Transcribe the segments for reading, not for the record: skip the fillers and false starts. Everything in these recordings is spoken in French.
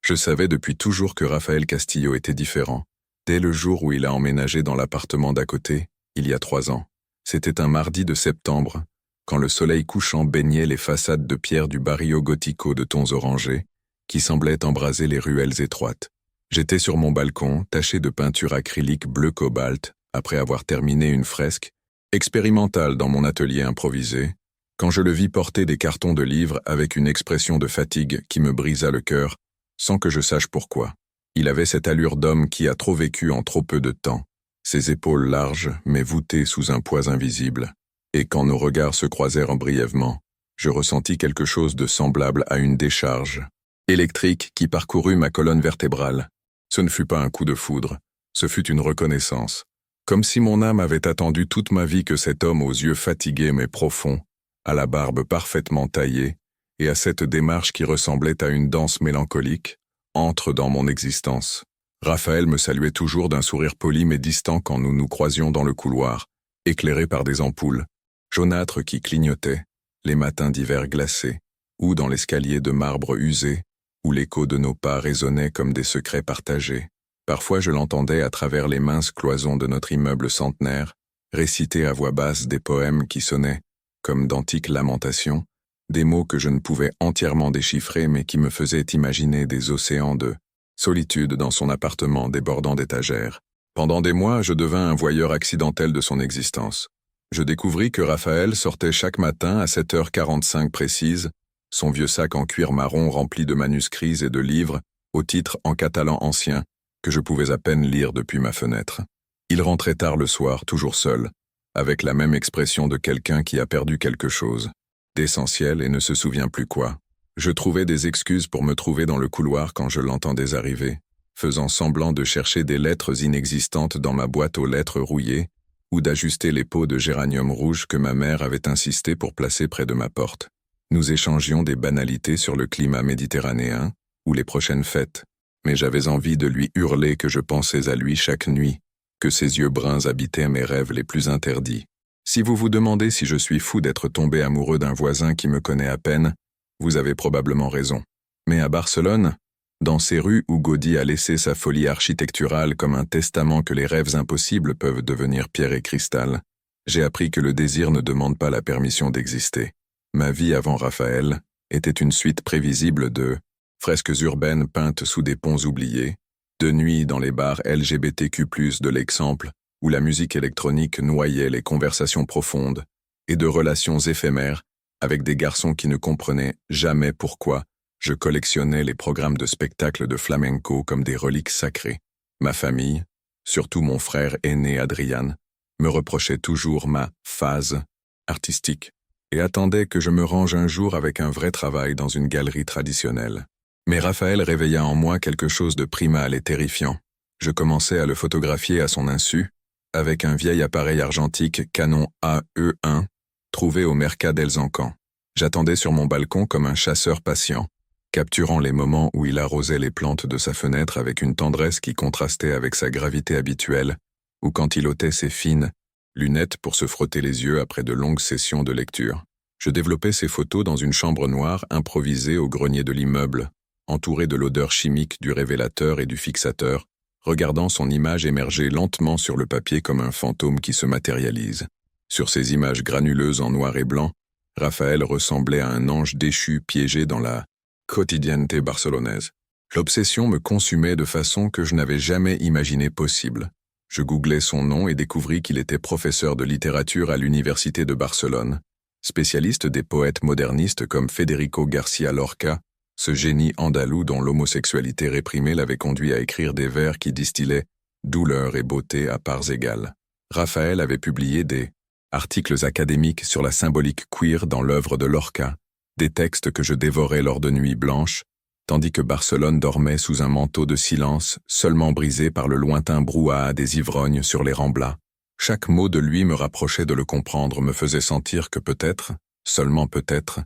Je savais depuis toujours que Raphaël Castillo était différent. Dès le jour où il a emménagé dans l'appartement d'à côté, il y a 3 ans. C'était un mardi de septembre, quand le soleil couchant baignait les façades de pierre du barrio gotico de tons orangés, qui semblait embraser les ruelles étroites. J'étais sur mon balcon, taché de peinture acrylique bleu cobalt, après avoir terminé une fresque, expérimentale dans mon atelier improvisé, quand je le vis porter des cartons de livres avec une expression de fatigue qui me brisa le cœur, sans que je sache pourquoi. Il avait cette allure d'homme qui a trop vécu en trop peu de temps, ses épaules larges mais voûtées sous un poids invisible, et quand nos regards se croisèrent brièvement, je ressentis quelque chose de semblable à une décharge électrique qui parcourut ma colonne vertébrale. Ce ne fut pas un coup de foudre, ce fut une reconnaissance, comme si mon âme avait attendu toute ma vie que cet homme aux yeux fatigués mais profonds, à la barbe parfaitement taillée, et à cette démarche qui ressemblait à une danse mélancolique, entre dans mon existence. Raphaël me saluait toujours d'un sourire poli mais distant quand nous nous croisions dans le couloir, éclairé par des ampoules, jaunâtres qui clignotaient, les matins d'hiver glacés, ou dans l'escalier de marbre usé, où l'écho de nos pas résonnait comme des secrets partagés. Parfois je l'entendais à travers les minces cloisons de notre immeuble centenaire, réciter à voix basse des poèmes qui sonnaient, comme d'antiques lamentations, des mots que je ne pouvais entièrement déchiffrer mais qui me faisaient imaginer des océans de solitude dans son appartement débordant d'étagères. Pendant des mois, je devins un voyeur accidentel de son existence. Je découvris que Raphaël sortait chaque matin à 7h45 précise, son vieux sac en cuir marron rempli de manuscrits et de livres, aux titres en catalan ancien, que je pouvais à peine lire depuis ma fenêtre. Il rentrait tard le soir, toujours seul, avec la même expression de quelqu'un qui a perdu quelque chose, d'essentiel et ne se souvient plus quoi. Je trouvais des excuses pour me trouver dans le couloir quand je l'entendais arriver, faisant semblant de chercher des lettres inexistantes dans ma boîte aux lettres rouillées, ou d'ajuster les pots de géranium rouge que ma mère avait insisté pour placer près de ma porte. Nous échangions des banalités sur le climat méditerranéen, ou les prochaines fêtes, mais j'avais envie de lui hurler que je pensais à lui chaque nuit, que ses yeux bruns habitaient mes rêves les plus interdits. Si vous vous demandez si je suis fou d'être tombé amoureux d'un voisin qui me connaît à peine, vous avez probablement raison. Mais à Barcelone, dans ces rues où Gaudí a laissé sa folie architecturale comme un testament que les rêves impossibles peuvent devenir pierre et cristal, j'ai appris que le désir ne demande pas la permission d'exister. Ma vie avant Raphaël était une suite prévisible de fresques urbaines peintes sous des ponts oubliés, de nuits dans les bars LGBTQ+, de l'Exemple, où la musique électronique noyait les conversations profondes, et de relations éphémères avec des garçons qui ne comprenaient jamais pourquoi je collectionnais les programmes de spectacles de flamenco comme des reliques sacrées. Ma famille, surtout mon frère aîné Adrian, me reprochait toujours ma phase artistique et attendait que je me range un jour avec un vrai travail dans une galerie traditionnelle. Mais Raphaël réveilla en moi quelque chose de primal et terrifiant. Je commençais à le photographier à son insu, avec un vieil appareil argentique Canon AE1, trouvé au Mercat d'Elzancan. J'attendais sur mon balcon comme un chasseur patient, capturant les moments où il arrosait les plantes de sa fenêtre avec une tendresse qui contrastait avec sa gravité habituelle, ou quand il ôtait ses fines lunettes pour se frotter les yeux après de longues sessions de lecture. Je développais ces photos dans une chambre noire improvisée au grenier de l'immeuble, entourée de l'odeur chimique du révélateur et du fixateur, regardant son image émerger lentement sur le papier comme un fantôme qui se matérialise. Sur ces images granuleuses en noir et blanc, Raphaël ressemblait à un ange déchu piégé dans la quotidienneté barcelonaise. L'obsession me consumait de façon que je n'avais jamais imaginé possible. Je googlais son nom et découvris qu'il était professeur de littérature à l'Université de Barcelone, spécialiste des poètes modernistes comme Federico García Lorca, ce génie andalou dont l'homosexualité réprimée l'avait conduit à écrire des vers qui distillaient douleur et beauté à parts égales. Raphaël avait publié des articles académiques sur la symbolique queer dans l'œuvre de Lorca, des textes que je dévorais lors de nuits blanches, tandis que Barcelone dormait sous un manteau de silence, seulement brisé par le lointain brouhaha des ivrognes sur les Ramblas. Chaque mot de lui me rapprochait de le comprendre, me faisait sentir que peut-être, seulement peut-être,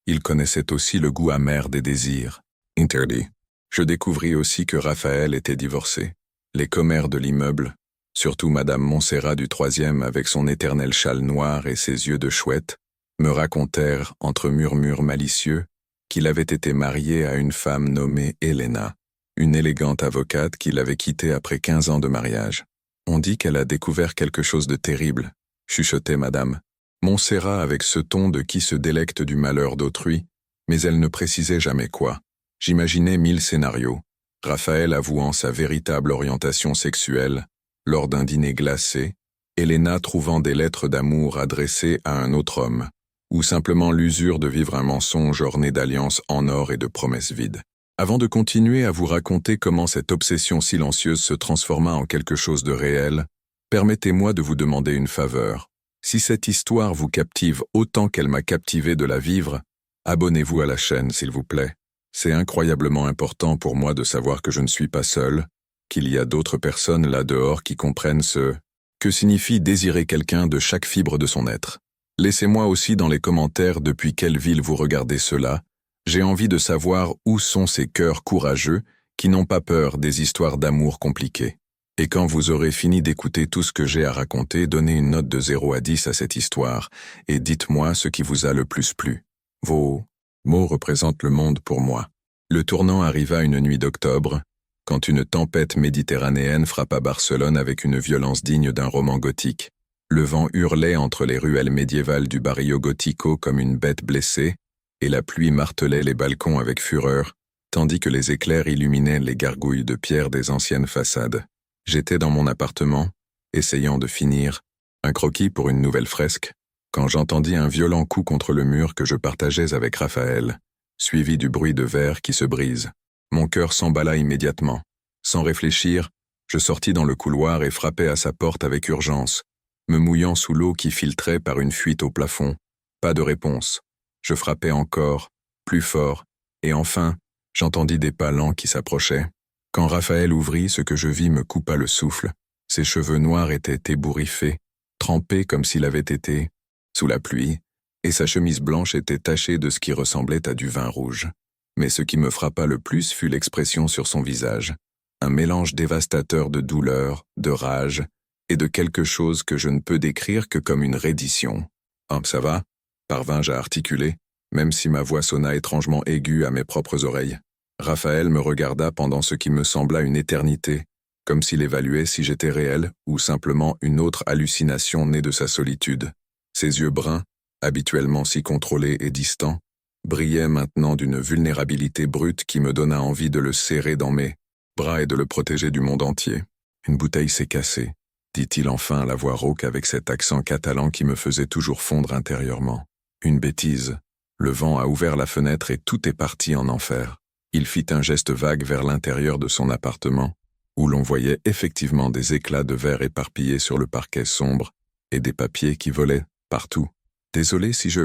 il connaissait aussi le goût amer des désirs. Interdit. Je découvris aussi que Raphaël était divorcé. Les commères de l'immeuble, surtout Madame Montserrat du 3e avec son éternel châle noir et ses yeux de chouette, me racontèrent, entre murmures malicieux, qu'il avait été marié à une femme nommée Helena. une élégante avocate qui l'avait quittée après 15 ans de mariage. On dit qu'elle a découvert quelque chose de terrible, chuchotait madame Montserrat avec ce ton de qui se délecte du malheur d'autrui, mais elle ne précisait jamais quoi. J'imaginais 1000 scénarios, Raphaël avouant sa véritable orientation sexuelle, lors d'un dîner glacé, Helena trouvant des lettres d'amour adressées à un autre homme, ou simplement l'usure de vivre un mensonge orné d'alliances en or et de promesses vides. Avant de continuer à vous raconter comment cette obsession silencieuse se transforma en quelque chose de réel, permettez-moi de vous demander une faveur. Si cette histoire vous captive autant qu'elle m'a captivé de la vivre, abonnez-vous à la chaîne, s'il vous plaît. C'est incroyablement important pour moi de savoir que je ne suis pas seul, qu'il y a d'autres personnes là dehors qui comprennent ce que signifie désirer quelqu'un de chaque fibre de son être. Laissez-moi aussi dans les commentaires depuis quelle ville vous regardez cela. J'ai envie de savoir où sont ces cœurs courageux qui n'ont pas peur des histoires d'amour compliquées. Et quand vous aurez fini d'écouter tout ce que j'ai à raconter, donnez une note de 0 à 10 à cette histoire et dites-moi ce qui vous a le plus plu. Vos mots représentent le monde pour moi. Le tournant arriva une nuit d'octobre, quand une tempête méditerranéenne frappa Barcelone avec une violence digne d'un roman gothique. Le vent hurlait entre les ruelles médiévales du Barrio Gótico comme une bête blessée, et la pluie martelait les balcons avec fureur, tandis que les éclairs illuminaient les gargouilles de pierre des anciennes façades. J'étais dans mon appartement, essayant de finir un croquis pour une nouvelle fresque, quand j'entendis un violent coup contre le mur que je partageais avec Raphaël, suivi du bruit de verre qui se brise. Mon cœur s'emballa immédiatement. Sans réfléchir, je sortis dans le couloir et frappai à sa porte avec urgence, me mouillant sous l'eau qui filtrait par une fuite au plafond. Pas de réponse. Je frappais encore, plus fort, et enfin, j'entendis des pas lents qui s'approchaient. Quand Raphaël ouvrit, ce que je vis me coupa le souffle. Ses cheveux noirs étaient ébouriffés, trempés comme s'il avait été sous la pluie, et sa chemise blanche était tachée de ce qui ressemblait à du vin rouge. Mais ce qui me frappa le plus fut l'expression sur son visage, un mélange dévastateur de douleur, de rage, et de quelque chose que je ne peux décrire que comme une reddition. « Oh, ça va ?» parvins-je à articuler, même si ma voix sonna étrangement aiguë à mes propres oreilles. Raphaël me regarda pendant ce qui me sembla une éternité, comme s'il évaluait si j'étais réel ou simplement une autre hallucination née de sa solitude. Ses yeux bruns, habituellement si contrôlés et distants, brillaient maintenant d'une vulnérabilité brute qui me donna envie de le serrer dans mes bras et de le protéger du monde entier. « Une bouteille s'est cassée », dit-il enfin à la voix rauque avec cet accent catalan qui me faisait toujours fondre intérieurement. « Une bêtise. Le vent a ouvert la fenêtre et tout est parti en enfer. » Il fit un geste vague vers l'intérieur de son appartement, où l'on voyait effectivement des éclats de verre éparpillés sur le parquet sombre et des papiers qui volaient partout. « Désolé si je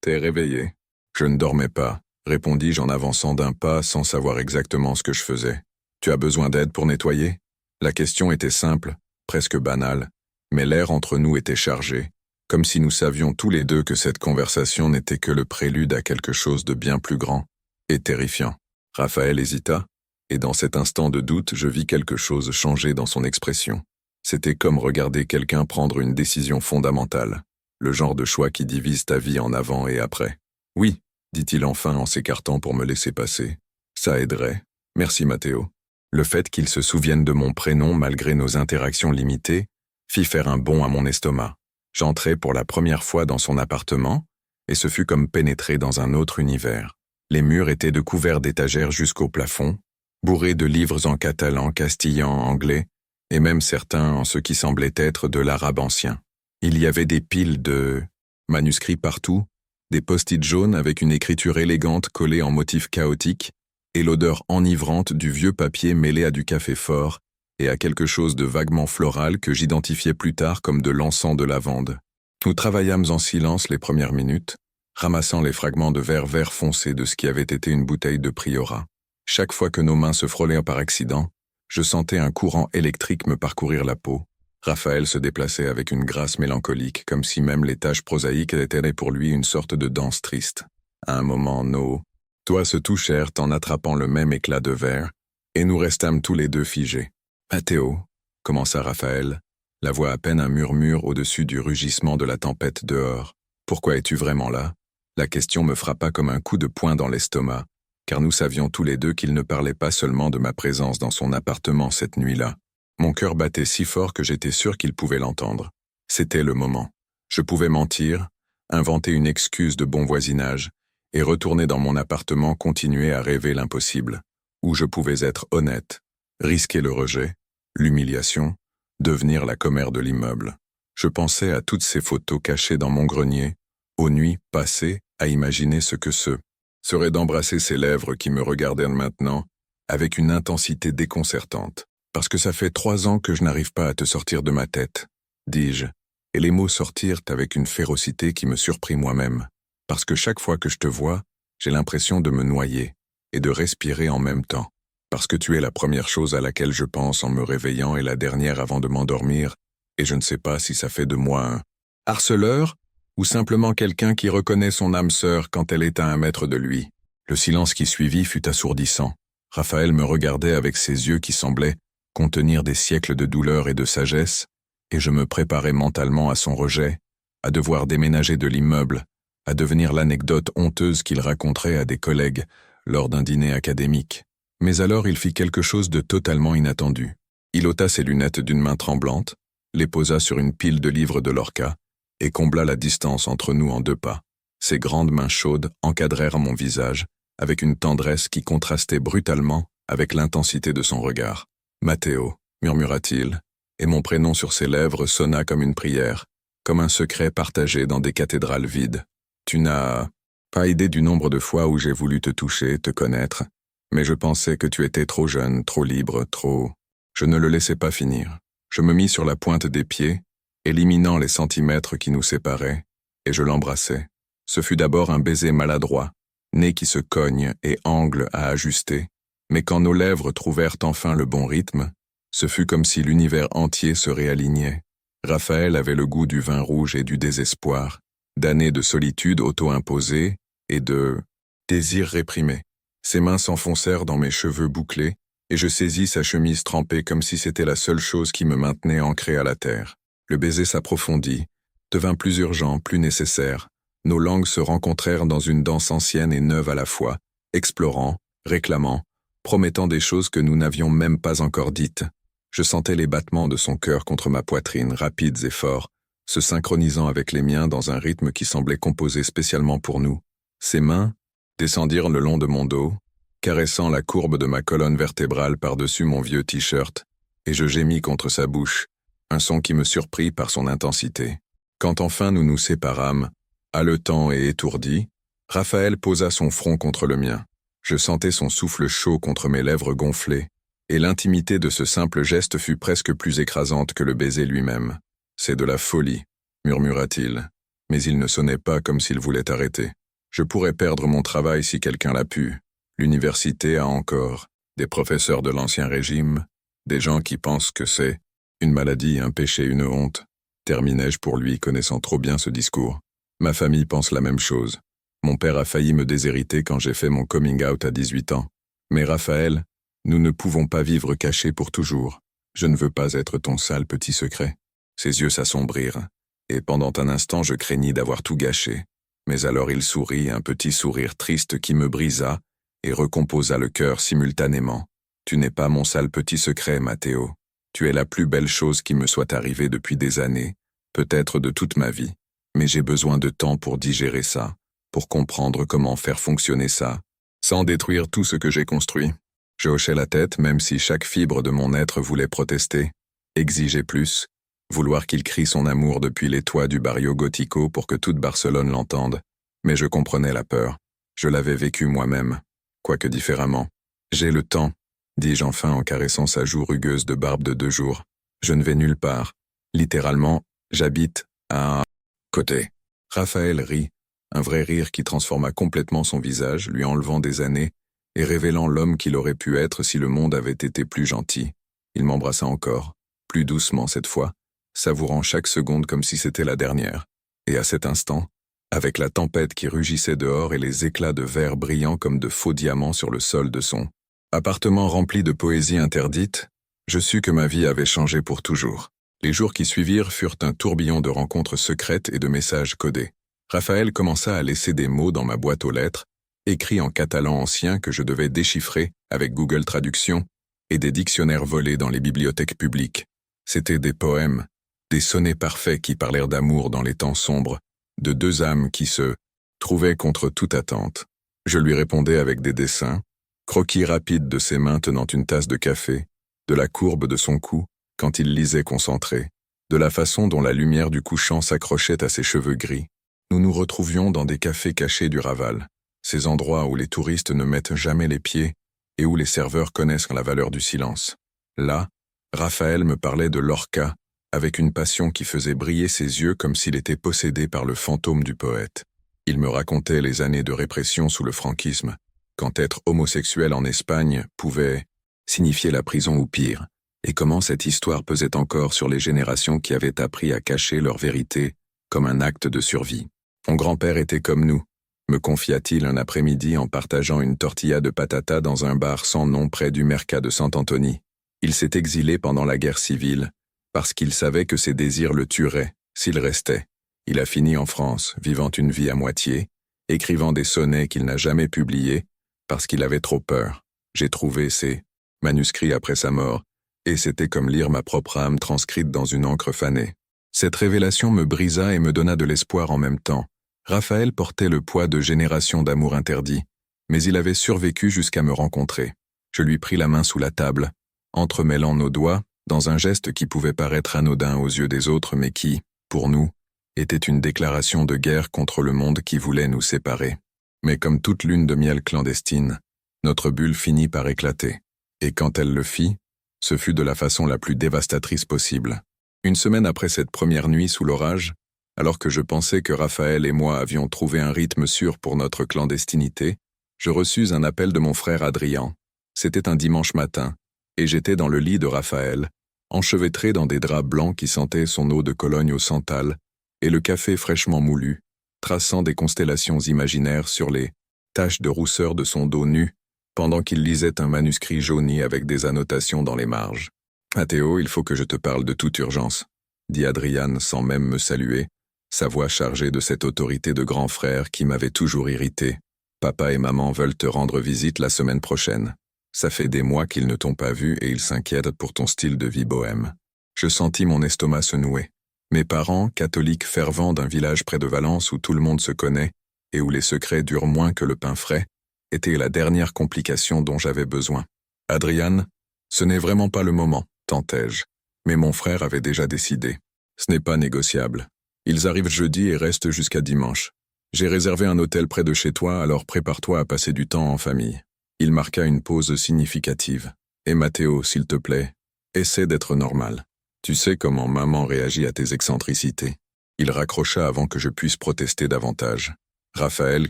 t'ai réveillé. » « Je ne dormais pas, » répondis-je en avançant d'un pas sans savoir exactement ce que je faisais. « Tu as besoin d'aide pour nettoyer ?» La question était simple, presque banale, mais l'air entre nous était chargé, comme si nous savions tous les deux que cette conversation n'était que le prélude à quelque chose de bien plus grand et terrifiant. Raphaël hésita, et dans cet instant de doute, je vis quelque chose changer dans son expression. C'était comme regarder quelqu'un prendre une décision fondamentale, le genre de choix qui divise ta vie en avant et après. « Oui, » dit-il enfin en s'écartant pour me laisser passer. « Ça aiderait. Merci Mathéo. » Le fait qu'il se souvienne de mon prénom malgré nos interactions limitées fit faire un bond à mon estomac. J'entrai pour la première fois dans son appartement, et ce fut comme pénétrer dans un autre univers. Les murs étaient de couverts d'étagères jusqu'au plafond, bourrés de livres en catalan, castillan, anglais, et même certains en ce qui semblait être de l'arabe ancien. Il y avait des piles de manuscrits partout, des post-it jaunes avec une écriture élégante collée en motifs chaotiques, et l'odeur enivrante du vieux papier mêlé à du café fort et à quelque chose de vaguement floral que j'identifiai plus tard comme de l'encens de lavande. Nous travaillâmes en silence les premières minutes, ramassant les fragments de verre vert foncé de ce qui avait été une bouteille de Priorat. Chaque fois que nos mains se frôlaient par accident, je sentais un courant électrique me parcourir la peau. Raphaël se déplaçait avec une grâce mélancolique, comme si même les tâches prosaïques étaient pour lui une sorte de danse triste. À un moment, nos doigts se touchèrent en attrapant le même éclat de verre, et nous restâmes tous les deux figés. « Mathéo » commença Raphaël, la voix à peine un murmure au-dessus du rugissement de la tempête dehors. « Pourquoi es-tu vraiment là ?» La question me frappa comme un coup de poing dans l'estomac, car nous savions tous les deux qu'il ne parlait pas seulement de ma présence dans son appartement cette nuit-là. Mon cœur battait si fort que j'étais sûr qu'il pouvait l'entendre. C'était le moment. Je pouvais mentir, inventer une excuse de bon voisinage, et retourner dans mon appartement continuer à rêver l'impossible, où je pouvais être honnête, risquer le rejet, l'humiliation, devenir la commère de l'immeuble. Je pensais à toutes ces photos cachées dans mon grenier, aux nuits passées à imaginer ce que ce serait d'embrasser ces lèvres qui me regardaient maintenant avec une intensité déconcertante. Parce que ça fait 3 ans que je n'arrive pas à te sortir de ma tête, dis-je, et les mots sortirent avec une férocité qui me surprit moi-même. Parce que chaque fois que je te vois, j'ai l'impression de me noyer et de respirer en même temps. Parce que tu es la première chose à laquelle je pense en me réveillant et la dernière avant de m'endormir, et je ne sais pas si ça fait de moi un harceleur ou simplement quelqu'un qui reconnaît son âme sœur quand elle est à 1 mètre de lui. Le silence qui suivit fut assourdissant. Raphaël me regardait avec ses yeux qui semblaient contenir des siècles de douleur et de sagesse, et je me préparais mentalement à son rejet, à devoir déménager de l'immeuble, à devenir l'anecdote honteuse qu'il raconterait à des collègues lors d'un dîner académique. Mais alors il fit quelque chose de totalement inattendu. Il ôta ses lunettes d'une main tremblante, les posa sur une pile de livres de Lorca, et combla la distance entre nous en 2 pas. Ses grandes mains chaudes encadrèrent mon visage, avec une tendresse qui contrastait brutalement avec l'intensité de son regard. « Matteo » murmura-t-il, et mon prénom sur ses lèvres sonna comme une prière, comme un secret partagé dans des cathédrales vides. Tu n'as pas idée du nombre de fois où j'ai voulu te toucher, te connaître, mais je pensais que tu étais trop jeune, trop libre, trop... Je ne le laissais pas finir. Je me mis sur la pointe des pieds, éliminant les centimètres qui nous séparaient, et je l'embrassai. Ce fut d'abord un baiser maladroit, nez qui se cogne et angle à ajuster, mais quand nos lèvres trouvèrent enfin le bon rythme, ce fut comme si l'univers entier se réalignait. Raphaël avait le goût du vin rouge et du désespoir, d'années de solitude auto-imposée et de désir réprimé. Ses mains s'enfoncèrent dans mes cheveux bouclés, et je saisis sa chemise trempée comme si c'était la seule chose qui me maintenait ancré à la terre. Le baiser s'approfondit, devint plus urgent, plus nécessaire. Nos langues se rencontrèrent dans une danse ancienne et neuve à la fois, explorant, réclamant, promettant des choses que nous n'avions même pas encore dites. Je sentais les battements de son cœur contre ma poitrine, rapides et forts, se synchronisant avec les miens dans un rythme qui semblait composé spécialement pour nous. Ses mains descendirent le long de mon dos, caressant la courbe de ma colonne vertébrale par-dessus mon vieux t-shirt, et je gémis contre sa bouche, un son qui me surprit par son intensité. Quand enfin nous nous séparâmes, haletant et étourdi, Raphaël posa son front contre le mien. Je sentais son souffle chaud contre mes lèvres gonflées, et l'intimité de ce simple geste fut presque plus écrasante que le baiser lui-même. « C'est de la folie », murmura-t-il, mais il ne sonnait pas comme s'il voulait arrêter. Je pourrais perdre mon travail si quelqu'un l'a pu. L'université a encore des professeurs de l'Ancien Régime, des gens qui pensent que c'est une maladie, un péché, une honte. Terminai-je pour lui, connaissant trop bien ce discours. Ma famille pense la même chose. Mon père a failli me déshériter quand j'ai fait mon coming out à 18 ans. Mais Raphaël, nous ne pouvons pas vivre cachés pour toujours. Je ne veux pas être ton sale petit secret. Ses yeux s'assombrirent, et pendant un instant je craignis d'avoir tout gâché. Mais alors il sourit, un petit sourire triste qui me brisa et recomposa le cœur simultanément. Tu n'es pas mon sale petit secret, Matteo. Tu es la plus belle chose qui me soit arrivée depuis des années, peut-être de toute ma vie. Mais j'ai besoin de temps pour digérer ça, pour comprendre comment faire fonctionner ça, sans détruire tout ce que j'ai construit. Je hochai la tête, même si chaque fibre de mon être voulait protester, exiger plus, vouloir qu'il crie son amour depuis les toits du Barrio Gótico pour que toute Barcelone l'entende. Mais je comprenais la peur. Je l'avais vécu moi-même, quoique différemment. J'ai le temps, dis-je enfin en caressant sa joue rugueuse de barbe de 2 jours. Je ne vais nulle part. Littéralement, j'habite à côté. Raphaël rit, un vrai rire qui transforma complètement son visage, lui enlevant des années et révélant l'homme qu'il aurait pu être si le monde avait été plus gentil. Il m'embrassa encore, plus doucement cette fois, savourant chaque seconde comme si c'était la dernière. Et à cet instant, avec la tempête qui rugissait dehors et les éclats de verre brillants comme de faux diamants sur le sol de son appartement rempli de poésie interdite, je sus que ma vie avait changé pour toujours. Les jours qui suivirent furent un tourbillon de rencontres secrètes et de messages codés. Raphaël commença à laisser des mots dans ma boîte aux lettres, écrits en catalan ancien que je devais déchiffrer avec Google Traduction, et des dictionnaires volés dans les bibliothèques publiques. C'étaient des poèmes, des sonnets parfaits qui parlèrent d'amour dans les temps sombres, de deux âmes qui se trouvaient contre toute attente. Je lui répondais avec des dessins, croquis rapides de ses mains tenant une tasse de café, de la courbe de son cou quand il lisait concentré, de la façon dont la lumière du couchant s'accrochait à ses cheveux gris. Nous nous retrouvions dans des cafés cachés du Raval, ces endroits où les touristes ne mettent jamais les pieds et où les serveurs connaissent la valeur du silence. Là, Raphaël me parlait de Lorca, avec une passion qui faisait briller ses yeux comme s'il était possédé par le fantôme du poète. Il me racontait les années de répression sous le franquisme, quand être homosexuel en Espagne pouvait signifier la prison ou pire, et comment cette histoire pesait encore sur les générations qui avaient appris à cacher leur vérité comme un acte de survie. Mon grand-père était comme nous, me confia-t-il un après-midi en partageant une tortilla de patata dans un bar sans nom près du Mercat de Sant-Antoni. Il s'est exilé pendant la guerre civile, parce qu'il savait que ses désirs le tueraient, s'il restait. Il a fini en France, vivant une vie à moitié, écrivant des sonnets qu'il n'a jamais publiés, parce qu'il avait trop peur. J'ai trouvé ces manuscrits après sa mort, et c'était comme lire ma propre âme transcrite dans une encre fanée. Cette révélation me brisa et me donna de l'espoir en même temps. Raphaël portait le poids de générations d'amour interdit, mais il avait survécu jusqu'à me rencontrer. Je lui pris la main sous la table, entremêlant nos doigts, dans un geste qui pouvait paraître anodin aux yeux des autres, mais qui, pour nous, était une déclaration de guerre contre le monde qui voulait nous séparer. Mais comme toute lune de miel clandestine, notre bulle finit par éclater. Et quand elle le fit, ce fut de la façon la plus dévastatrice possible. Une semaine après cette première nuit sous l'orage, alors que je pensais que Raphaël et moi avions trouvé un rythme sûr pour notre clandestinité, je reçus un appel de mon frère Adrien. C'était un dimanche matin, et j'étais dans le lit de Raphaël, enchevêtré dans des draps blancs qui sentaient son eau de Cologne au santal, et le café fraîchement moulu, traçant des constellations imaginaires sur les taches de rousseur de son dos nu, pendant qu'il lisait un manuscrit jauni avec des annotations dans les marges. « Mathéo, il faut que je te parle de toute urgence », dit Adrian sans même me saluer, sa voix chargée de cette autorité de grand frère qui m'avait toujours irrité. « Papa et maman veulent te rendre visite la semaine prochaine. Ça fait des mois qu'ils ne t'ont pas vu et ils s'inquiètent pour ton style de vie bohème. » Je sentis mon estomac se nouer. Mes parents, catholiques fervents d'un village près de Valence où tout le monde se connaît et où les secrets durent moins que le pain frais, étaient la dernière complication dont j'avais besoin. « Adrian, ce n'est vraiment pas le moment, tentai-je. Mais mon frère avait déjà décidé. Ce n'est pas négociable. Ils arrivent jeudi et restent jusqu'à dimanche. J'ai réservé un hôtel près de chez toi, alors prépare-toi à passer du temps en famille. » Il marqua une pause significative. « Et Mathéo, s'il te plaît, essaie d'être normal. Tu sais comment maman réagit à tes excentricités. » Il raccrocha avant que je puisse protester davantage. Raphaël,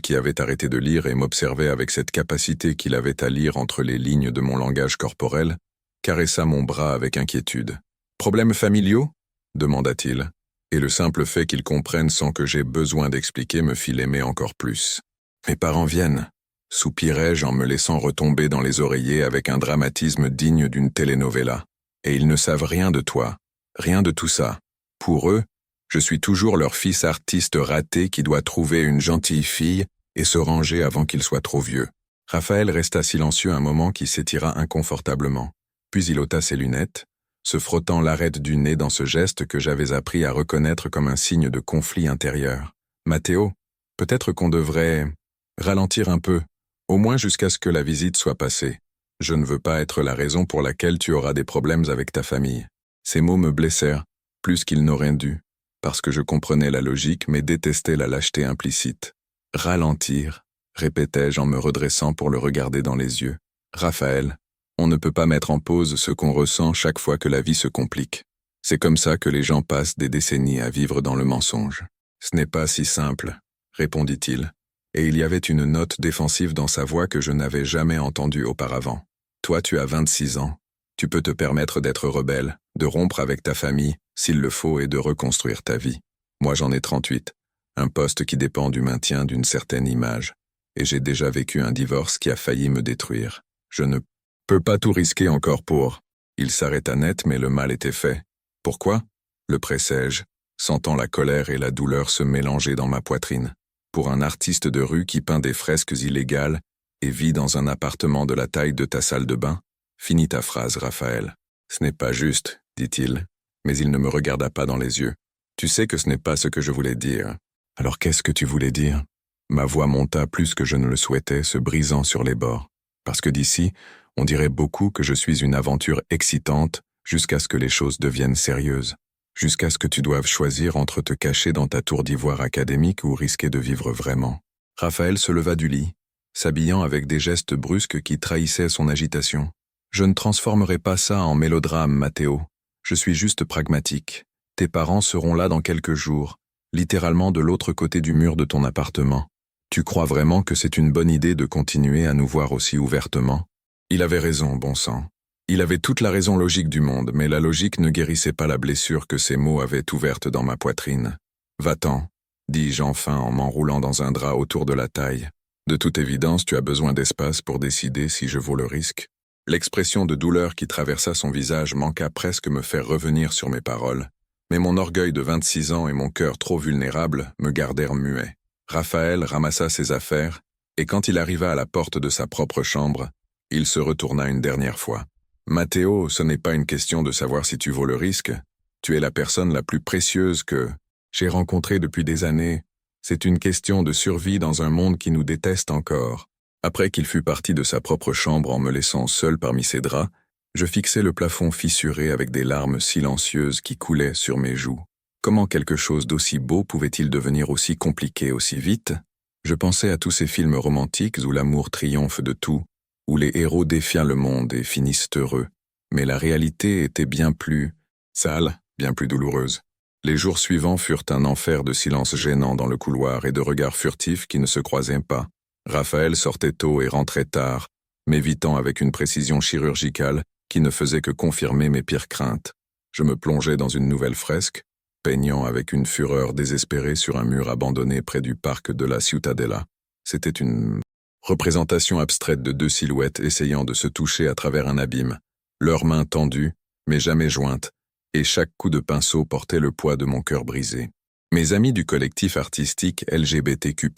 qui avait arrêté de lire et m'observait avec cette capacité qu'il avait à lire entre les lignes de mon langage corporel, caressa mon bras avec inquiétude. « Problèmes familiaux » demanda-t-il, et le simple fait qu'il comprenne sans que j'aie besoin d'expliquer me fit l'aimer encore plus. « Mes parents viennent » soupirai-je en me laissant retomber dans les oreillers avec un dramatisme digne d'une telenovela. « Et ils ne savent rien de toi, rien de tout ça. Pour eux, je suis toujours leur fils artiste raté qui doit trouver une gentille fille et se ranger avant qu'il soit trop vieux. » Raphaël resta silencieux un moment qui s'étira inconfortablement. Puis il ôta ses lunettes, se frottant l'arête du nez dans ce geste que j'avais appris à reconnaître comme un signe de conflit intérieur. « Mathéo, peut-être qu'on devrait ralentir un peu, au moins jusqu'à ce que la visite soit passée. Je ne veux pas être la raison pour laquelle tu auras des problèmes avec ta famille. » Ces mots me blessèrent, plus qu'ils n'auraient dû, parce que je comprenais la logique mais détestais la lâcheté implicite. « Ralentir », répétai-je en me redressant pour le regarder dans les yeux. « Raphaël, on ne peut pas mettre en pause ce qu'on ressent chaque fois que la vie se complique. C'est comme ça que les gens passent des décennies à vivre dans le mensonge. »« Ce n'est pas si simple, » répondit-il, et il y avait une note défensive dans sa voix que je n'avais jamais entendue auparavant. « Toi, tu as 26 ans. Tu peux te permettre d'être rebelle, de rompre avec ta famille, s'il le faut, et de reconstruire ta vie. Moi, j'en ai 38, un poste qui dépend du maintien d'une certaine image, et j'ai déjà vécu un divorce qui a failli me détruire. Je ne peux pas tout risquer encore pour... » Il s'arrêta net, mais le mal était fait. « Pourquoi » le pressai-je, sentant la colère et la douleur se mélanger dans ma poitrine. pour un artiste de rue qui peint des fresques illégales et vit dans un appartement de la taille de ta salle de bain? Finis ta phrase, Raphaël. Ce n'est pas juste, dit-il, mais il ne me regarda pas dans les yeux. Tu sais que ce n'est pas ce que je voulais dire. Alors qu'est-ce que tu voulais dire? Ma voix monta plus que je ne le souhaitais, se brisant sur les bords. Parce que d'ici, on dirait beaucoup que je suis une aventure excitante jusqu'à ce que les choses deviennent sérieuses. Jusqu'à ce que tu doives choisir entre te cacher dans ta tour d'ivoire académique ou risquer de vivre vraiment. Raphaël se leva du lit, s'habillant avec des gestes brusques qui trahissaient son agitation. Je ne transformerai pas ça en mélodrame, Mathéo. Je suis juste pragmatique. Tes parents seront là dans quelques jours, littéralement de l'autre côté du mur de ton appartement. Tu crois vraiment que c'est une bonne idée de continuer à nous voir aussi ouvertement? Il avait raison, bon sang. Il avait toute la raison logique du monde, mais la logique ne guérissait pas la blessure que ces mots avaient ouverte dans ma poitrine. « Va-t'en », dis-je enfin en m'enroulant dans un drap autour de la taille. De toute évidence, tu as besoin d'espace pour décider si je vaux le risque. L'expression de douleur qui traversa son visage manqua presque me faire revenir sur mes paroles, mais mon orgueil de 26 ans et mon cœur trop vulnérable me gardèrent muet. Raphaël ramassa ses affaires, et quand il arriva à la porte de sa propre chambre, il se retourna une dernière fois. « Mathéo, ce n'est pas une question de savoir si tu vaux le risque. Tu es la personne la plus précieuse que j'ai rencontrée depuis des années. C'est une question de survie dans un monde qui nous déteste encore. » Après qu'il fut parti de sa propre chambre en me laissant seul parmi ses draps, je fixai le plafond fissuré avec des larmes silencieuses qui coulaient sur mes joues. Comment quelque chose d'aussi beau pouvait-il devenir aussi compliqué aussi vite? Je pensais à tous ces films romantiques où l'amour triomphe de tout, où les héros défient le monde et finissent heureux. Mais la réalité était bien plus sale, bien plus douloureuse. Les jours suivants furent un enfer de silence gênant dans le couloir et de regards furtifs qui ne se croisaient pas. Raphaël sortait tôt et rentrait tard, m'évitant avec une précision chirurgicale qui ne faisait que confirmer mes pires craintes. Je me plongeais dans une nouvelle fresque, peignant avec une fureur désespérée sur un mur abandonné près du parc de la Ciutadella. C'était une représentation abstraite de deux silhouettes essayant de se toucher à travers un abîme, leurs mains tendues, mais jamais jointes, et chaque coup de pinceau portait le poids de mon cœur brisé. Mes amis du collectif artistique LGBTQ+,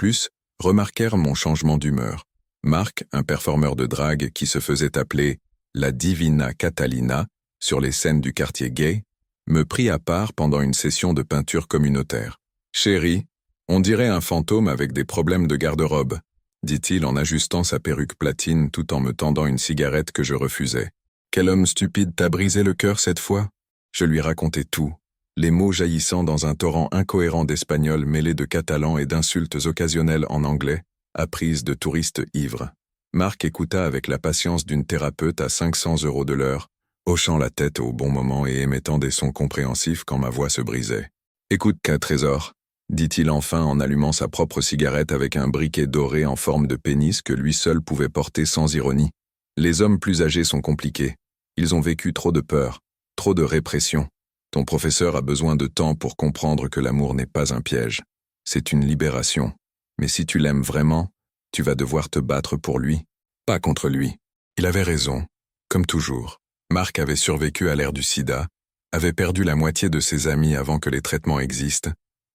remarquèrent mon changement d'humeur. Marc, un performeur de drague qui se faisait appeler la Divina Catalina sur les scènes du quartier gay, me prit à part pendant une session de peinture communautaire. « Chérie, on dirait un fantôme avec des problèmes de garde-robe », dit-il en ajustant sa perruque platine tout en me tendant une cigarette que je refusais. « Quel homme stupide t'a brisé le cœur cette fois ?» Je lui racontai tout, les mots jaillissant dans un torrent incohérent d'espagnol mêlé de catalan et d'insultes occasionnelles en anglais, apprises de touristes ivres. Marc écouta avec la patience d'une thérapeute à 500 € de l'heure, hochant la tête au bon moment et émettant des sons compréhensifs quand ma voix se brisait. « Écoute, Trésor, » dit-il enfin en allumant sa propre cigarette avec un briquet doré en forme de pénis que lui seul pouvait porter sans ironie. Les hommes plus âgés sont compliqués. Ils ont vécu trop de peur, trop de répression. Ton professeur a besoin de temps pour comprendre que l'amour n'est pas un piège. C'est une libération. Mais si tu l'aimes vraiment, tu vas devoir te battre pour lui, pas contre lui. Il avait raison, comme toujours. Marc avait survécu à l'ère du sida, avait perdu la moitié de ses amis avant que les traitements existent,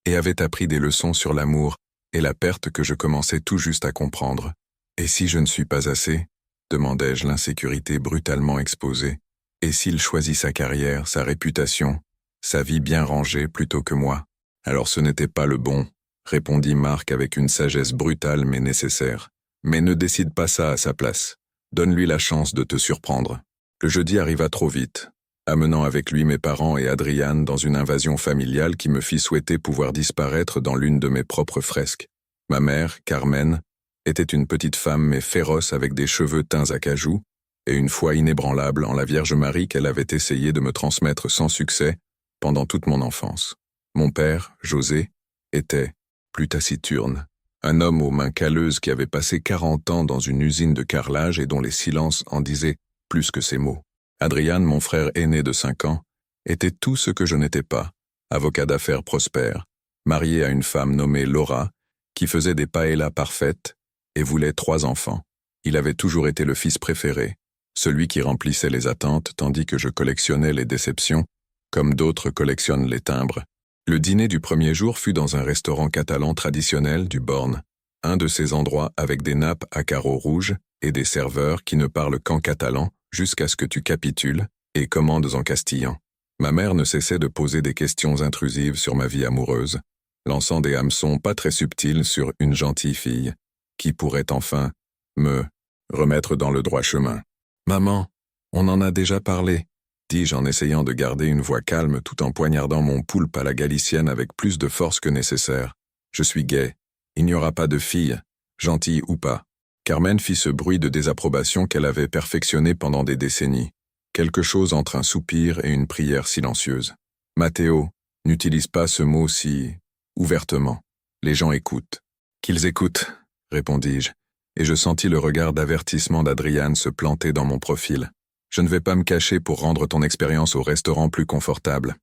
et avait appris des leçons sur l'amour et la perte que je commençais tout juste à comprendre. Et si je ne suis pas assez? Demandai-je, l'insécurité brutalement exposée. Et s'il choisit sa carrière, sa réputation, sa vie bien rangée plutôt que moi? Alors ce n'était pas le bon, répondit Marc avec une sagesse brutale mais nécessaire. Mais ne décide pas ça à sa place. Donne-lui la chance de te surprendre. Le jeudi arriva trop vite, amenant avec lui mes parents et Adriane dans une invasion familiale qui me fit souhaiter pouvoir disparaître dans l'une de mes propres fresques. Ma mère, Carmen, était une petite femme mais féroce avec des cheveux teints à cajou, et une foi inébranlable en la Vierge Marie qu'elle avait essayé de me transmettre sans succès pendant toute mon enfance. Mon père, José, était plus taciturne, un homme aux mains calleuses qui avait passé 40 ans dans une usine de carrelage et dont les silences en disaient plus que ses mots. Adriane, mon frère aîné de 5 ans, était tout ce que je n'étais pas, avocat d'affaires prospère, marié à une femme nommée Laura, qui faisait des paellas parfaites et voulait 3 enfants. Il avait toujours été le fils préféré, celui qui remplissait les attentes tandis que je collectionnais les déceptions, comme d'autres collectionnent les timbres. Le dîner du premier jour fut dans un restaurant catalan traditionnel du Born, un de ces endroits avec des nappes à carreaux rouges et des serveurs qui ne parlent qu'en catalan jusqu'à ce que tu capitules et commandes en castillan. Ma mère ne cessait de poser des questions intrusives sur ma vie amoureuse, lançant des hameçons pas très subtils sur une gentille fille, qui pourrait enfin me remettre dans le droit chemin. « Maman, on en a déjà parlé », dis-je en essayant de garder une voix calme tout en poignardant mon poulpe à la galicienne avec plus de force que nécessaire. « Je suis gay. Il n'y aura pas de fille, gentille ou pas. » Carmen fit ce bruit de désapprobation qu'elle avait perfectionné pendant des décennies. Quelque chose entre un soupir et une prière silencieuse. « Matteo, n'utilise pas ce mot si ouvertement. Les gens écoutent. »« Qu'ils écoutent, » répondis-je, et je sentis le regard d'avertissement d'Adriane se planter dans mon profil. « Je ne vais pas me cacher pour rendre ton expérience au restaurant plus confortable. »«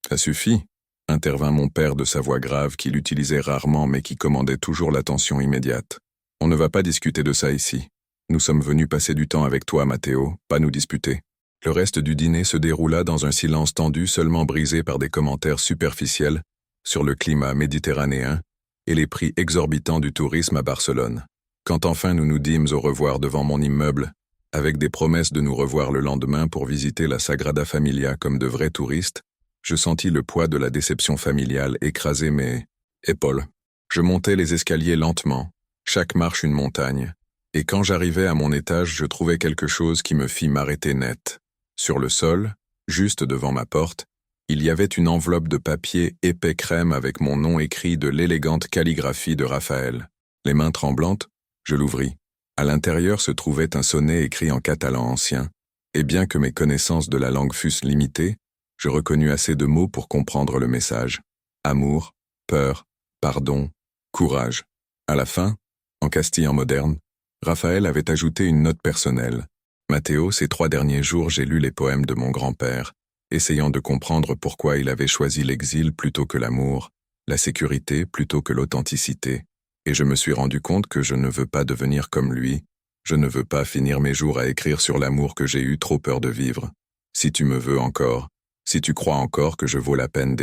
Ça suffit, » intervint mon père de sa voix grave qu'il utilisait rarement mais qui commandait toujours l'attention immédiate. « On ne va pas discuter de ça ici. Nous sommes venus passer du temps avec toi, Matteo, pas nous disputer. » Le reste du dîner se déroula dans un silence tendu seulement brisé par des commentaires superficiels sur le climat méditerranéen et les prix exorbitants du tourisme à Barcelone. Quand enfin nous nous dîmes au revoir devant mon immeuble, avec des promesses de nous revoir le lendemain pour visiter la Sagrada Familia comme de vrais touristes, je sentis le poids de la déception familiale écraser mes épaules. Je montais les escaliers lentement, chaque marche une montagne, et quand j'arrivais à mon étage, je trouvais quelque chose qui me fit m'arrêter net. Sur le sol, juste devant ma porte, il y avait une enveloppe de papier épais crème avec mon nom écrit de l'élégante calligraphie de Raphaël. Les mains tremblantes, je l'ouvris. À l'intérieur se trouvait un sonnet écrit en catalan ancien, et bien que mes connaissances de la langue fussent limitées, je reconnus assez de mots pour comprendre le message. Amour, peur, pardon, courage. À la fin, en castillan moderne, Raphaël avait ajouté une note personnelle. Matteo, ces 3 derniers jours, j'ai lu les poèmes de mon grand-père, essayant de comprendre pourquoi il avait choisi l'exil plutôt que l'amour, la sécurité plutôt que l'authenticité. Et je me suis rendu compte que je ne veux pas devenir comme lui, je ne veux pas finir mes jours à écrire sur l'amour que j'ai eu trop peur de vivre. Si tu me veux encore, si tu crois encore que je vaux la peine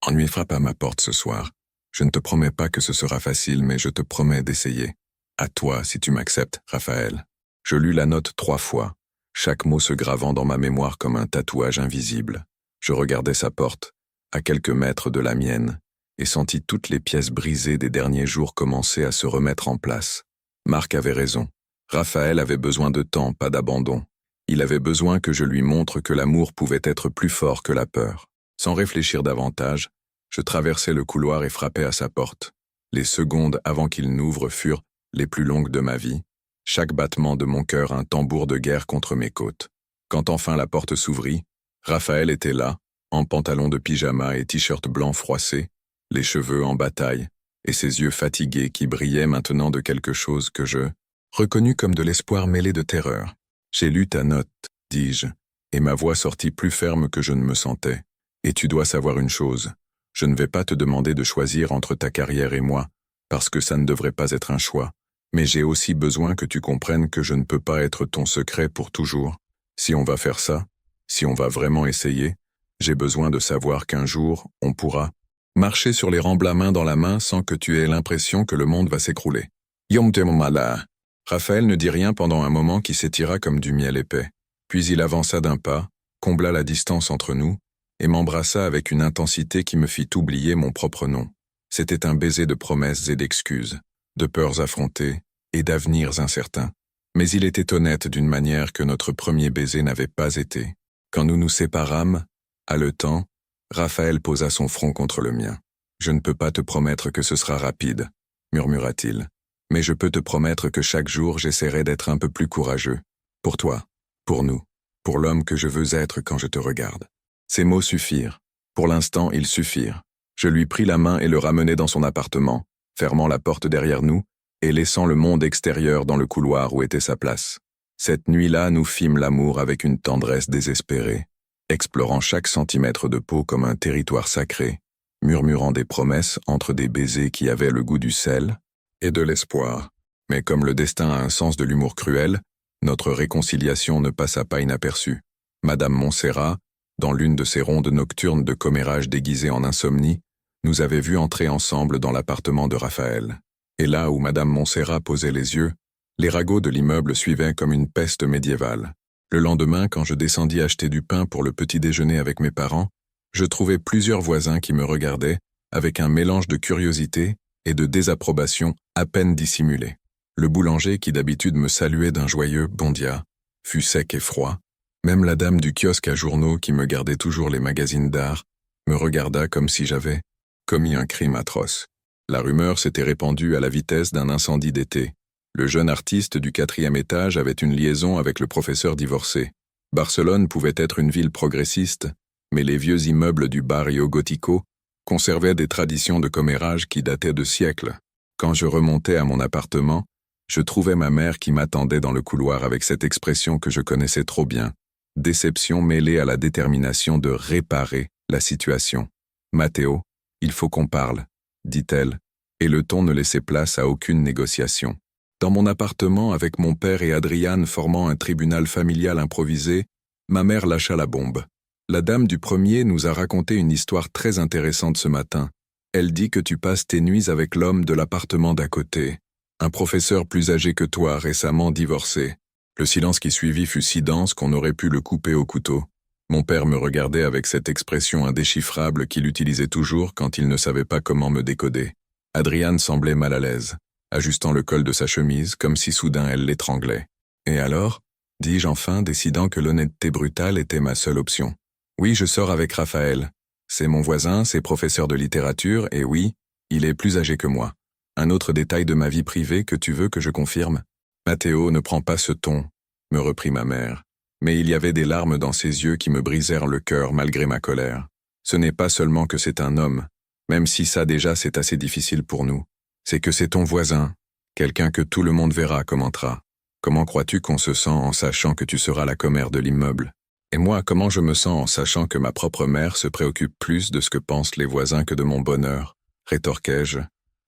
Ennui frappe à ma porte ce soir. Je ne te promets pas que ce sera facile, mais je te promets d'essayer. À toi, si tu m'acceptes, Raphaël. Je lus la note 3 fois, chaque mot se gravant dans ma mémoire comme un tatouage invisible. Je regardais sa porte, à quelques mètres de la mienne, et sentis toutes les pièces brisées des derniers jours commencer à se remettre en place. Marc avait raison. Raphaël avait besoin de temps, pas d'abandon. Il avait besoin que je lui montre que l'amour pouvait être plus fort que la peur. Sans réfléchir davantage, je traversai le couloir et frappai à sa porte. Les secondes avant qu'il n'ouvre furent les plus longues de ma vie, chaque battement de mon cœur un tambour de guerre contre mes côtes. Quand enfin la porte s'ouvrit, Raphaël était là, en pantalon de pyjama et t-shirt blanc froissé, les cheveux en bataille, et ses yeux fatigués qui brillaient maintenant de quelque chose que je reconnus comme de l'espoir mêlé de terreur. « J'ai lu ta note, dis-je, et ma voix sortit plus ferme que je ne me sentais. Et tu dois savoir une chose, je ne vais pas te demander de choisir entre ta carrière et moi, parce que ça ne devrait pas être un choix, mais j'ai aussi besoin que tu comprennes que je ne peux pas être ton secret pour toujours. Si on va faire ça, si on va vraiment essayer, j'ai besoin de savoir qu'un jour, on pourra marcher sur les rangs la main dans la main sans que tu aies l'impression que le monde va s'écrouler. Yom te mala. Raphaël ne dit rien pendant un moment qui s'étira comme du miel épais. Puis il avança d'un pas, combla la distance entre nous, et m'embrassa avec une intensité qui me fit oublier mon propre nom. C'était un baiser de promesses et d'excuses, de peurs affrontées et d'avenirs incertains. Mais il était honnête d'une manière que notre premier baiser n'avait pas été. Quand nous nous séparâmes, haletant, Raphaël posa son front contre le mien. « Je ne peux pas te promettre que ce sera rapide, » murmura-t-il. « Mais je peux te promettre que chaque jour j'essaierai d'être un peu plus courageux. Pour toi, pour nous, pour l'homme que je veux être quand je te regarde. » Ces mots suffirent. Pour l'instant, ils suffirent. Je lui pris la main et le ramenai dans son appartement, fermant la porte derrière nous et laissant le monde extérieur dans le couloir où était sa place. Cette nuit-là, nous fîmes l'amour avec une tendresse désespérée, explorant chaque centimètre de peau comme un territoire sacré, murmurant des promesses entre des baisers qui avaient le goût du sel et de l'espoir. Mais comme le destin a un sens de l'humour cruel, notre réconciliation ne passa pas inaperçue. Madame Montserrat, dans l'une de ces rondes nocturnes de commérage déguisées en insomnie, nous avait vus entrer ensemble dans l'appartement de Raphaël. Et là où Madame Montserrat posait les yeux, les ragots de l'immeuble suivaient comme une peste médiévale. Le lendemain, quand je descendis acheter du pain pour le petit déjeuner avec mes parents, je trouvai plusieurs voisins qui me regardaient avec un mélange de curiosité et de désapprobation à peine dissimulée. Le boulanger, qui d'habitude me saluait d'un joyeux « bon dia », fut sec et froid. Même la dame du kiosque à journaux, qui me gardait toujours les magazines d'art, me regarda comme si j'avais commis un crime atroce. La rumeur s'était répandue à la vitesse d'un incendie d'été. Le jeune artiste du 4e étage avait une liaison avec le professeur divorcé. Barcelone pouvait être une ville progressiste, mais les vieux immeubles du barrio Gótico conservaient des traditions de commérage qui dataient de siècles. Quand je remontais à mon appartement, je trouvais ma mère qui m'attendait dans le couloir avec cette expression que je connaissais trop bien, déception mêlée à la détermination de réparer la situation. « Matteo, il faut qu'on parle », dit-elle, et le ton ne laissait place à aucune négociation. Dans mon appartement, avec mon père et Adriane formant un tribunal familial improvisé, ma mère lâcha la bombe. La dame du premier nous a raconté une histoire très intéressante ce matin. Elle dit que tu passes tes nuits avec l'homme de l'appartement d'à côté, un professeur plus âgé que toi, récemment divorcé. Le silence qui suivit fut si dense qu'on aurait pu le couper au couteau. Mon père me regardait avec cette expression indéchiffrable qu'il utilisait toujours quand il ne savait pas comment me décoder. Adriane semblait mal à l'aise, ajustant le col de sa chemise comme si soudain elle l'étranglait. « Et alors ?» dis-je enfin, décidant que l'honnêteté brutale était ma seule option. « Oui, je sors avec Raphaël. C'est mon voisin, c'est professeur de littérature, et oui, il est plus âgé que moi. Un autre détail de ma vie privée que tu veux que je confirme ? » « Matteo, ne prends pas ce ton, » me reprit ma mère. Mais il y avait des larmes dans ses yeux qui me brisèrent le cœur malgré ma colère. Ce n'est pas seulement que c'est un homme, même si ça déjà c'est assez difficile pour nous. C'est que c'est ton voisin, quelqu'un que tout le monde verra, commentera. Comment crois-tu qu'on se sent en sachant que tu seras la commère de l'immeuble ? Et moi, comment je me sens en sachant que ma propre mère se préoccupe plus de ce que pensent les voisins que de mon bonheur ? Rétorquai-je,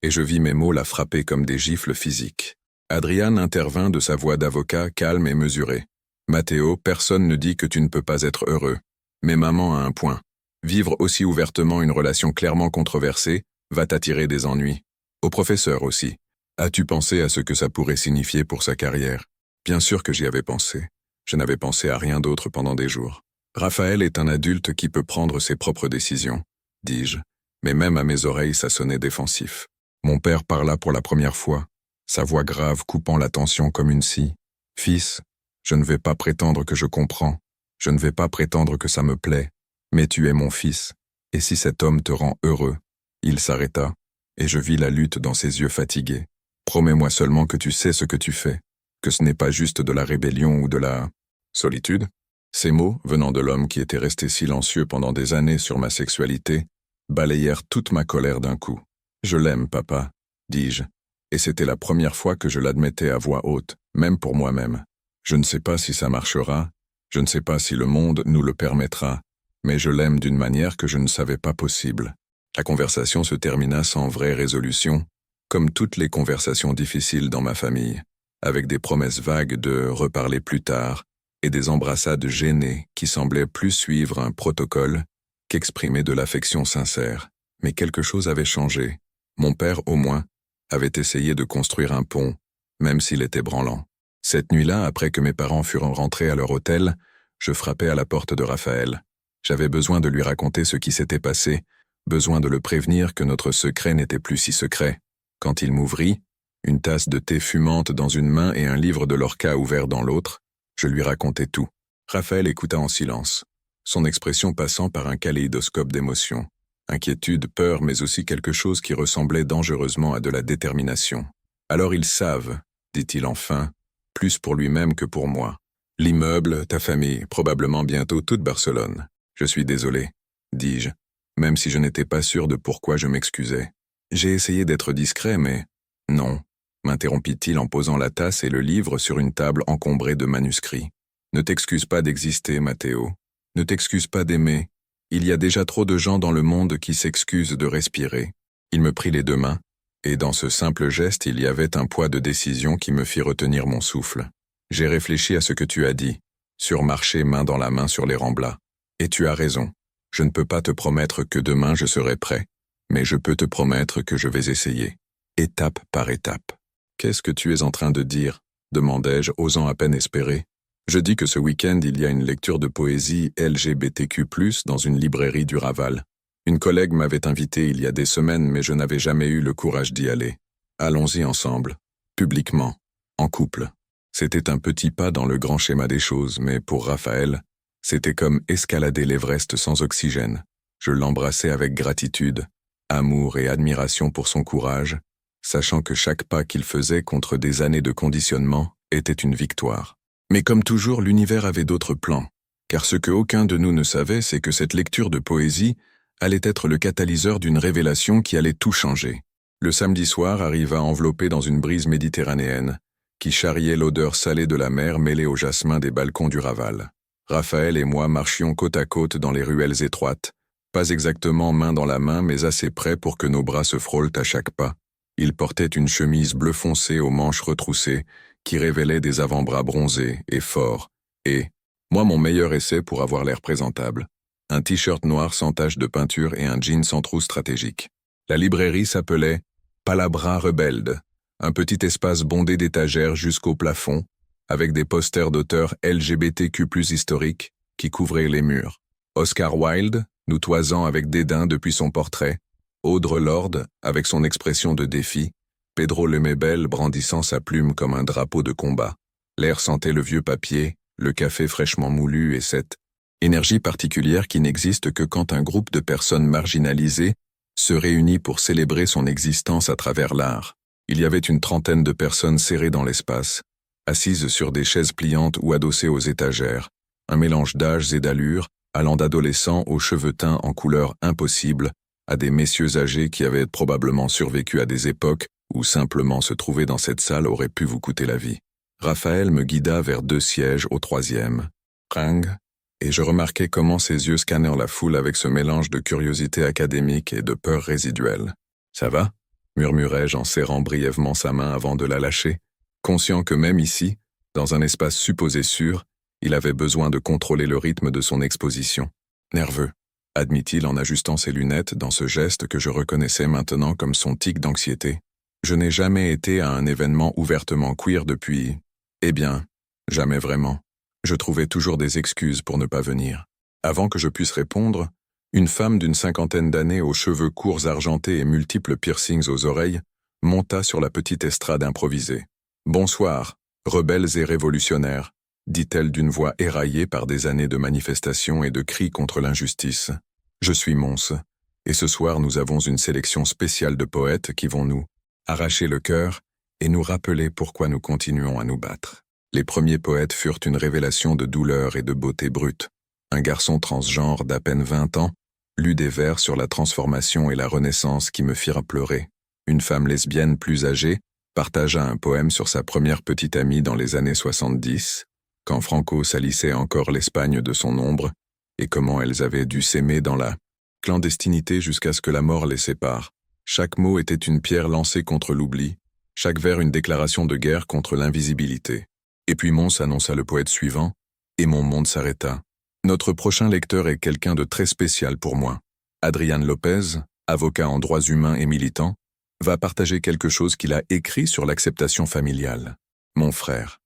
et je vis mes mots la frapper comme des gifles physiques. Adriane intervint de sa voix d'avocat calme et mesurée. « Matteo, personne ne dit que tu ne peux pas être heureux. Mais maman a un point. Vivre aussi ouvertement une relation clairement controversée va t'attirer des ennuis. Au professeur aussi. As-tu pensé à ce que ça pourrait signifier pour sa carrière ? Bien sûr que j'y avais pensé. Je n'avais pensé à rien d'autre pendant des jours. Raphaël est un adulte qui peut prendre ses propres décisions, dis-je. Mais même à mes oreilles, ça sonnait défensif. Mon père parla pour la première fois, sa voix grave coupant la tension comme une scie. « Fils, je ne vais pas prétendre que je comprends, je ne vais pas prétendre que ça me plaît, mais tu es mon fils, et si cet homme te rend heureux ?» Il s'arrêta, et je vis la lutte dans ses yeux fatigués. « Promets-moi seulement que tu sais ce que tu fais, que ce n'est pas juste de la rébellion ou de la solitude ?» Ces mots, venant de l'homme qui était resté silencieux pendant des années sur ma sexualité, balayèrent toute ma colère d'un coup. « Je l'aime, papa, » dis-je. Et c'était la première fois que je l'admettais à voix haute, même pour moi-même. Je ne sais pas si ça marchera, je ne sais pas si le monde nous le permettra, mais je l'aime d'une manière que je ne savais pas possible. La conversation se termina sans vraie résolution, comme toutes les conversations difficiles dans ma famille, avec des promesses vagues de reparler plus tard et des embrassades gênées qui semblaient plus suivre un protocole qu'exprimer de l'affection sincère. Mais quelque chose avait changé. Mon père, au moins, avait essayé de construire un pont, même s'il était branlant. Cette nuit-là, après que mes parents furent rentrés à leur hôtel, je frappai à la porte de Raphaël. J'avais besoin de lui raconter ce qui s'était passé, besoin de le prévenir que notre secret n'était plus si secret. Quand il m'ouvrit, une tasse de thé fumante dans une main et un livre de Lorca ouvert dans l'autre, je lui racontai tout. Raphaël écouta en silence, son expression passant par un kaléidoscope d'émotions. Inquiétude, peur, mais aussi quelque chose qui ressemblait dangereusement à de la détermination. « Alors ils savent, » dit-il enfin, plus pour lui-même que pour moi. « L'immeuble, ta famille, probablement bientôt toute Barcelone. Je suis désolé, » dis-je, même si je n'étais pas sûr de pourquoi je m'excusais. J'ai essayé d'être discret, mais... « Non, » m'interrompit-il en posant la tasse et le livre sur une table encombrée de manuscrits. « Ne t'excuse pas d'exister, Matteo. Ne t'excuse pas d'aimer. Il y a déjà trop de gens dans le monde qui s'excusent de respirer. » Il me prit les deux mains, et dans ce simple geste il y avait un poids de décision qui me fit retenir mon souffle. « J'ai réfléchi à ce que tu as dit, surmarché main dans la main sur les remblats. Et tu as raison, je ne peux pas te promettre que demain je serai prêt. mais je peux te promettre que je vais essayer, étape par étape. Qu'est-ce que tu es en train de dire? Demandai-je, osant à peine espérer. Je dis que ce week-end il y a une lecture de poésie LGBTQ+, dans une librairie du Raval. Une collègue m'avait invité il y a des semaines, mais je n'avais jamais eu le courage d'y aller. Allons-y ensemble, publiquement, en couple. C'était un petit pas dans le grand schéma des choses, mais pour Raphaël, c'était comme escalader l'Everest sans oxygène. Je l'embrassais avec gratitude, amour et admiration pour son courage, sachant que chaque pas qu'il faisait contre des années de conditionnement était une victoire. Mais comme toujours, l'univers avait d'autres plans, car ce que aucun de nous ne savait, c'est que cette lecture de poésie allait être le catalyseur d'une révélation qui allait tout changer. Le samedi soir arriva enveloppé dans une brise méditerranéenne, qui charriait l'odeur salée de la mer mêlée au jasmin des balcons du Raval. Raphaël et moi marchions côte à côte dans les ruelles étroites, pas exactement main dans la main, mais assez près pour que nos bras se frôlent à chaque pas. Il portait une chemise bleu foncé aux manches retroussées, qui révélait des avant-bras bronzés et forts, et, moi mon meilleur essai pour avoir l'air présentable, un t-shirt noir sans tache de peinture et un jean sans trou stratégique. La librairie s'appelait Palabra Rebelde, un petit espace bondé d'étagères jusqu'au plafond, avec des posters d'auteurs LGBTQ+ historiques qui couvraient les murs. Oscar Wilde, nous toisant avec dédain depuis son portrait, Audre Lorde, avec son expression de défi, Pedro Lemebel brandissant sa plume comme un drapeau de combat. L'air sentait le vieux papier, le café fraîchement moulu et cette énergie particulière qui n'existe que quand un groupe de personnes marginalisées se réunit pour célébrer son existence à travers l'art. Il y avait une trentaine de personnes serrées dans l'espace, assises sur des chaises pliantes ou adossées aux étagères, un mélange d'âges et d'allures, allant d'adolescents aux cheveux teints en couleurs impossibles, à des messieurs âgés qui avaient probablement survécu à des époques où simplement se trouver dans cette salle aurait pu vous coûter la vie. Raphaël me guida vers 2 sièges au 3e. Ring, et je remarquai comment ses yeux scannèrent la foule avec ce mélange de curiosité académique et de peur résiduelle. « Ça va ?» murmurai-je en serrant brièvement sa main avant de la lâcher, conscient que même ici, dans un espace supposé sûr, il avait besoin de contrôler le rythme de son exposition. Nerveux, admit-il en ajustant ses lunettes dans ce geste que je reconnaissais maintenant comme son tic d'anxiété. Je n'ai jamais été à un événement ouvertement queer depuis... Eh bien, jamais vraiment. Je trouvais toujours des excuses pour ne pas venir. Avant que je puisse répondre, une femme d'une 50aine d'années aux cheveux courts argentés et multiples piercings aux oreilles monta sur la petite estrade improvisée. « Bonsoir, rebelles et révolutionnaires », dit-elle d'une voix éraillée par des années de manifestations et de cris contre l'injustice. « Je suis Mons, et ce soir nous avons une sélection spéciale de poètes qui vont nous arracher le cœur et nous rappeler pourquoi nous continuons à nous battre. » Les premiers poètes furent une révélation de douleur et de beauté brute. Un garçon transgenre d'à peine 20 ans lut des vers sur la transformation et la renaissance qui me firent pleurer. Une femme lesbienne plus âgée partagea un poème sur sa première petite amie dans les années 70, quand Franco salissait encore l'Espagne de son ombre, et comment elles avaient dû s'aimer dans la clandestinité jusqu'à ce que la mort les sépare. Chaque mot était une pierre lancée contre l'oubli, chaque vers une déclaration de guerre contre l'invisibilité. Et puis Mons annonça le poète suivant, et mon monde s'arrêta. Notre prochain lecteur est quelqu'un de très spécial pour moi. Adrián López, avocat en droits humains et militant, va partager quelque chose qu'il a écrit sur l'acceptation familiale. Mon frère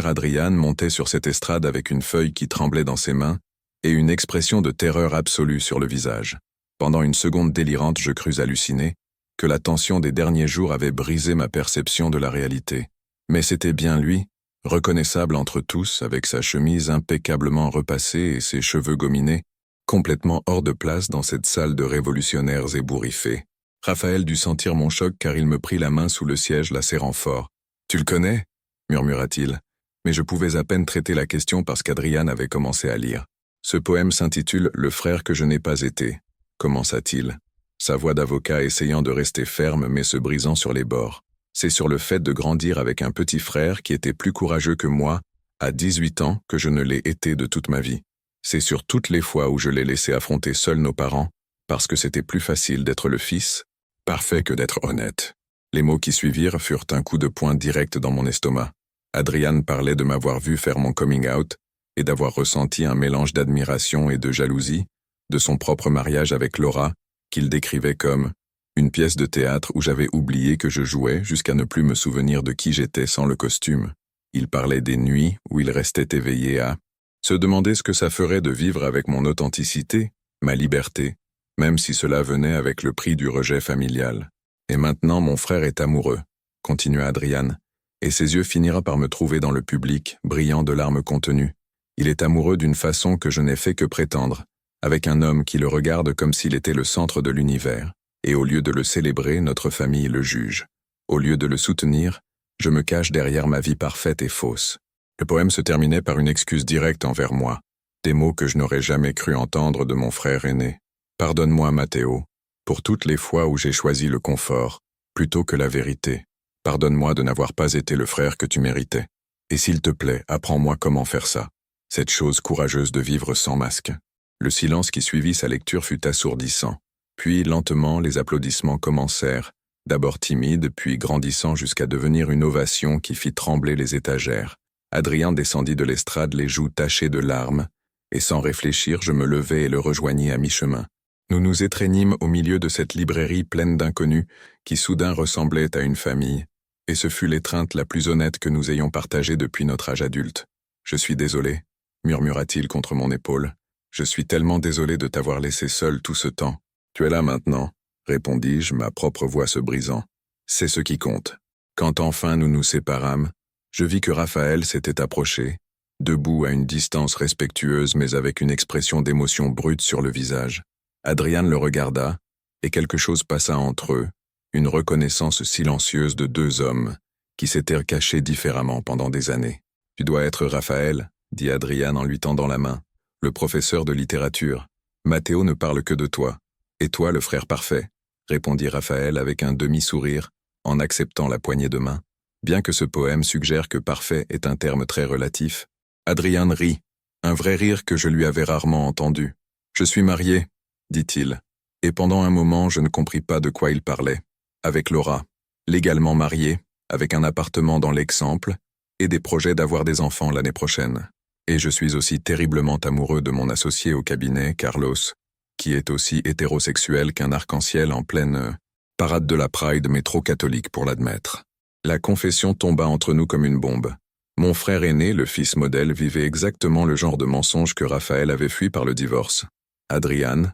Adrián montait sur cette estrade avec une feuille qui tremblait dans ses mains et une expression de terreur absolue sur le visage. Pendant une seconde délirante, je crus halluciner que la tension des derniers jours avait brisé ma perception de la réalité. Mais c'était bien lui, reconnaissable entre tous, avec sa chemise impeccablement repassée et ses cheveux gominés, complètement hors de place dans cette salle de révolutionnaires ébouriffés. Raphaël dut sentir mon choc car il me prit la main sous le siège, la serrant fort. « Tu le connais ?» murmura-t-il. Mais je pouvais à peine traiter la question parce qu'Adrián avait commencé à lire. Ce poème s'intitule « Le frère que je n'ai pas été », commença-t-il, sa voix d'avocat essayant de rester ferme mais se brisant sur les bords. C'est sur le fait de grandir avec un petit frère qui était plus courageux que moi, à 18 ans, que je ne l'ai été de toute ma vie. C'est sur toutes les fois où je l'ai laissé affronter seul nos parents, parce que c'était plus facile d'être le fils, parfait que d'être honnête. Les mots qui suivirent furent un coup de poing direct dans mon estomac. Adrián parlait de m'avoir vu faire mon coming out et d'avoir ressenti un mélange d'admiration et de jalousie, de son propre mariage avec Laura qu'il décrivait comme une pièce de théâtre où j'avais oublié que je jouais jusqu'à ne plus me souvenir de qui j'étais sans le costume. Il parlait des nuits où il restait éveillé à se demander ce que ça ferait de vivre avec mon authenticité, ma liberté, même si cela venait avec le prix du rejet familial. Et maintenant mon frère est amoureux, continua Adrian, et ses yeux finira par me trouver dans le public, brillant de larmes contenues. Il est amoureux d'une façon que je n'ai fait que prétendre, avec un homme qui le regarde comme s'il était le centre de l'univers, et au lieu de le célébrer, notre famille le juge. Au lieu de le soutenir, je me cache derrière ma vie parfaite et fausse. Le poème se terminait par une excuse directe envers moi, des mots que je n'aurais jamais cru entendre de mon frère aîné. Pardonne-moi, Matteo, pour toutes les fois où j'ai choisi le confort, plutôt que la vérité. Pardonne-moi de n'avoir pas été le frère que tu méritais. Et s'il te plaît, apprends-moi comment faire ça. Cette chose courageuse de vivre sans masque. Le silence qui suivit sa lecture fut assourdissant. Puis, lentement, les applaudissements commencèrent, d'abord timides, puis grandissant jusqu'à devenir une ovation qui fit trembler les étagères. Adrien descendit de l'estrade les joues tachées de larmes, et sans réfléchir, je me levai et le rejoignis à mi-chemin. Nous nous étreignîmes au milieu de cette librairie pleine d'inconnus qui soudain ressemblait à une famille, et ce fut l'étreinte la plus honnête que nous ayons partagée depuis notre âge adulte. « Je suis désolé », murmura-t-il contre mon épaule. « Je suis tellement désolé de t'avoir laissé seul tout ce temps. »« Tu es là maintenant », répondis-je, ma propre voix se brisant. « C'est ce qui compte. » Quand enfin nous nous séparâmes, je vis que Raphaël s'était approché, debout à une distance respectueuse mais avec une expression d'émotion brute sur le visage. Adrian le regarda, et quelque chose passa entre eux, une reconnaissance silencieuse de deux hommes, qui s'étaient cachés différemment pendant des années. « Tu dois être Raphaël », dit Adrian en lui tendant la main, « le professeur de littérature. Matteo ne parle que de toi. Et toi, le frère parfait », répondit Raphaël avec un demi-sourire, en acceptant la poignée de main. Bien que ce poème suggère que parfait est un terme très relatif, Adrian rit, un vrai rire que je lui avais rarement entendu. « Je suis marié », dit-il, et pendant un moment je ne compris pas de quoi il parlait. Avec Laura, légalement marié, avec un appartement dans l'Exemple, et des projets d'avoir des enfants l'année prochaine. Et je suis aussi terriblement amoureux de mon associé au cabinet, Carlos, qui est aussi hétérosexuel qu'un arc-en-ciel en pleine parade de la Pride, mais trop catholique pour l'admettre. La confession tomba entre nous comme une bombe. Mon frère aîné, le fils modèle, vivait exactement le genre de mensonge que Raphaël avait fui par le divorce. Adrian,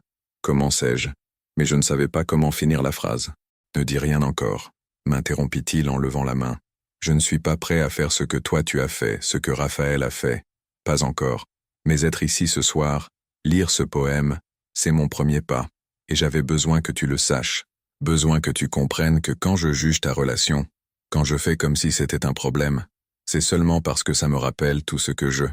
commençai-je, mais je ne savais pas comment finir la phrase. Ne dis rien encore, m'interrompit-il en levant la main. Je ne suis pas prêt à faire ce que toi tu as fait, ce que Raphaël a fait. Pas encore. Mais être ici ce soir, lire ce poème, c'est mon premier pas. Et j'avais besoin que tu le saches. Besoin que tu comprennes que quand je juge ta relation, quand je fais comme si c'était un problème, c'est seulement parce que ça me rappelle tout ce que je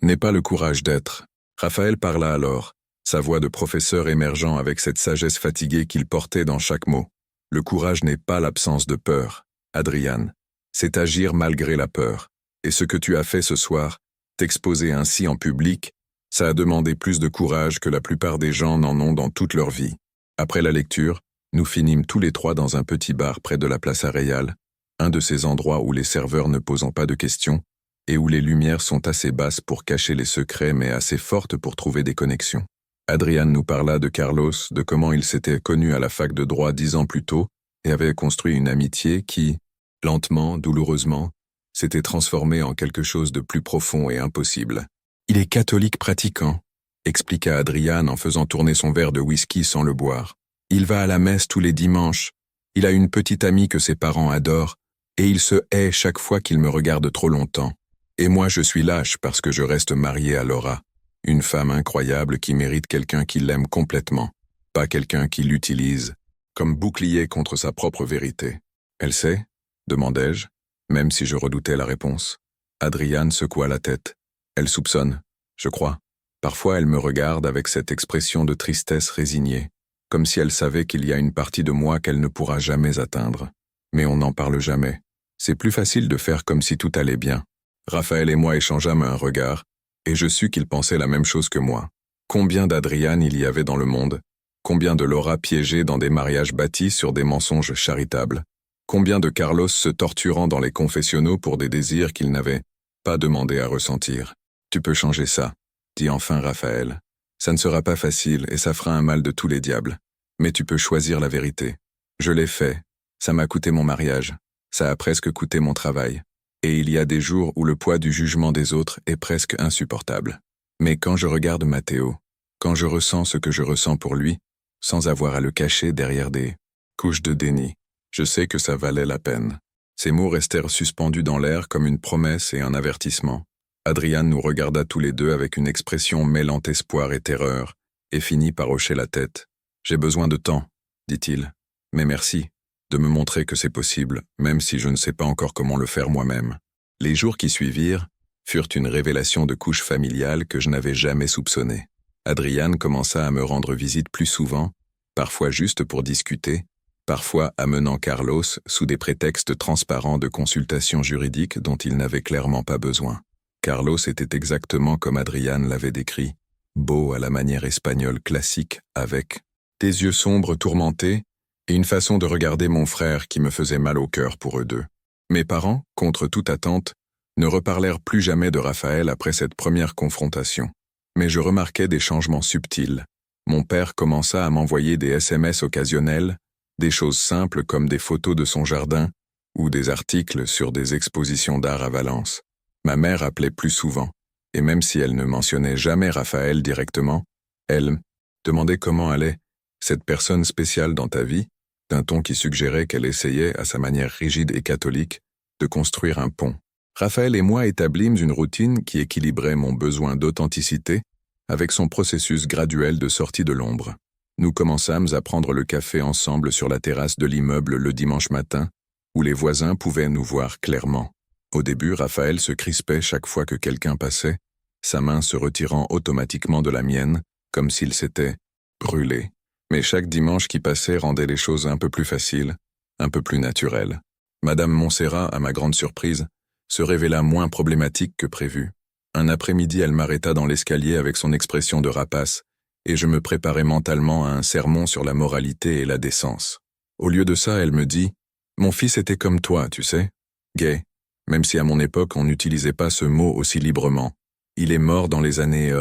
n'ai pas le courage d'être. Raphaël parla alors, sa voix de professeur émergeant avec cette sagesse fatiguée qu'il portait dans chaque mot. Le courage n'est pas l'absence de peur, Adrian. C'est agir malgré la peur. Et ce que tu as fait ce soir, t'exposer ainsi en public, ça a demandé plus de courage que la plupart des gens n'en ont dans toute leur vie. Après la lecture, nous finîmes tous les trois dans un petit bar près de la place Areal, un de ces endroits où les serveurs ne posent pas de questions et où les lumières sont assez basses pour cacher les secrets mais assez fortes pour trouver des connexions. Adrian nous parla de Carlos, de comment il s'était connu à la fac de droit 10 ans plus tôt et avait construit une amitié qui, lentement, douloureusement, s'était transformée en quelque chose de plus profond et impossible. « Il est catholique pratiquant », expliqua Adrian en faisant tourner son verre de whisky sans le boire. « Il va à la messe tous les dimanches. Il a une petite amie que ses parents adorent, et il se hait chaque fois qu'il me regarde trop longtemps. Et moi je suis lâche parce que je reste marié à Laura. Une femme incroyable qui mérite quelqu'un qui l'aime complètement, pas quelqu'un qui l'utilise comme bouclier contre sa propre vérité. « Elle sait ?» demandai-je, même si je redoutais la réponse. Adrian secoua la tête. « Elle soupçonne, je crois. Parfois elle me regarde avec cette expression de tristesse résignée, comme si elle savait qu'il y a une partie de moi qu'elle ne pourra jamais atteindre. Mais on n'en parle jamais. C'est plus facile de faire comme si tout allait bien. » Raphaël et moi échangeâmes un regard, et je sus qu'il pensait la même chose que moi. Combien d'Adrian il y avait dans le monde? Combien de Laura piégée dans des mariages bâtis sur des mensonges charitables? Combien de Carlos se torturant dans les confessionnaux pour des désirs qu'il n'avait pas demandé à ressentir? « Tu peux changer ça », dit enfin Raphaël. « Ça ne sera pas facile et ça fera un mal de tous les diables. Mais tu peux choisir la vérité. Je l'ai fait. Ça m'a coûté mon mariage. Ça a presque coûté mon travail. Et il y a des jours où le poids du jugement des autres est presque insupportable. Mais quand je regarde Matteo, quand je ressens ce que je ressens pour lui, sans avoir à le cacher derrière des couches de déni, je sais que ça valait la peine. Ces mots restèrent suspendus dans l'air comme une promesse et un avertissement. Adrian nous regarda tous les deux avec une expression mêlant espoir et terreur, et finit par hocher la tête. « J'ai besoin de temps, » dit-il. « Mais merci de me montrer que c'est possible, même si je ne sais pas encore comment le faire moi-même. » Les jours qui suivirent furent une révélation de couche familiale que je n'avais jamais soupçonnée. Adrian commença à me rendre visite plus souvent, parfois juste pour discuter, parfois amenant Carlos sous des prétextes transparents de consultations juridiques dont il n'avait clairement pas besoin. Carlos était exactement comme Adrian l'avait décrit, beau à la manière espagnole classique, avec des yeux sombres tourmentés et une façon de regarder mon frère qui me faisait mal au cœur pour eux deux. Mes parents, contre toute attente, ne reparlèrent plus jamais de Raphaël après cette première confrontation. Mais je remarquais des changements subtils. Mon père commença à m'envoyer des SMS occasionnels, des choses simples comme des photos de son jardin ou des articles sur des expositions d'art à Valence. Ma mère appelait plus souvent, et même si elle ne mentionnait jamais Raphaël directement, elle demandait comment allait cette personne spéciale dans ta vie, d'un ton qui suggérait qu'elle essayait, à sa manière rigide et catholique, de construire un pont. Raphaël et moi établîmes une routine qui équilibrait mon besoin d'authenticité avec son processus graduel de sortie de l'ombre. Nous commençâmes à prendre le café ensemble sur la terrasse de l'immeuble le dimanche matin, où les voisins pouvaient nous voir clairement. Au début, Raphaël se crispait chaque fois que quelqu'un passait, sa main se retirant automatiquement de la mienne, comme s'il s'était brûlé. Mais chaque dimanche qui passait rendait les choses un peu plus faciles, un peu plus naturelles. Madame Montserrat, à ma grande surprise, se révéla moins problématique que prévu. Un après-midi, elle m'arrêta dans l'escalier avec son expression de rapace, et je me préparais mentalement à un sermon sur la moralité et la décence. Au lieu de ça, elle me dit « Mon fils était comme toi, tu sais, gay, même si à mon époque on n'utilisait pas ce mot aussi librement. Il est mort dans les années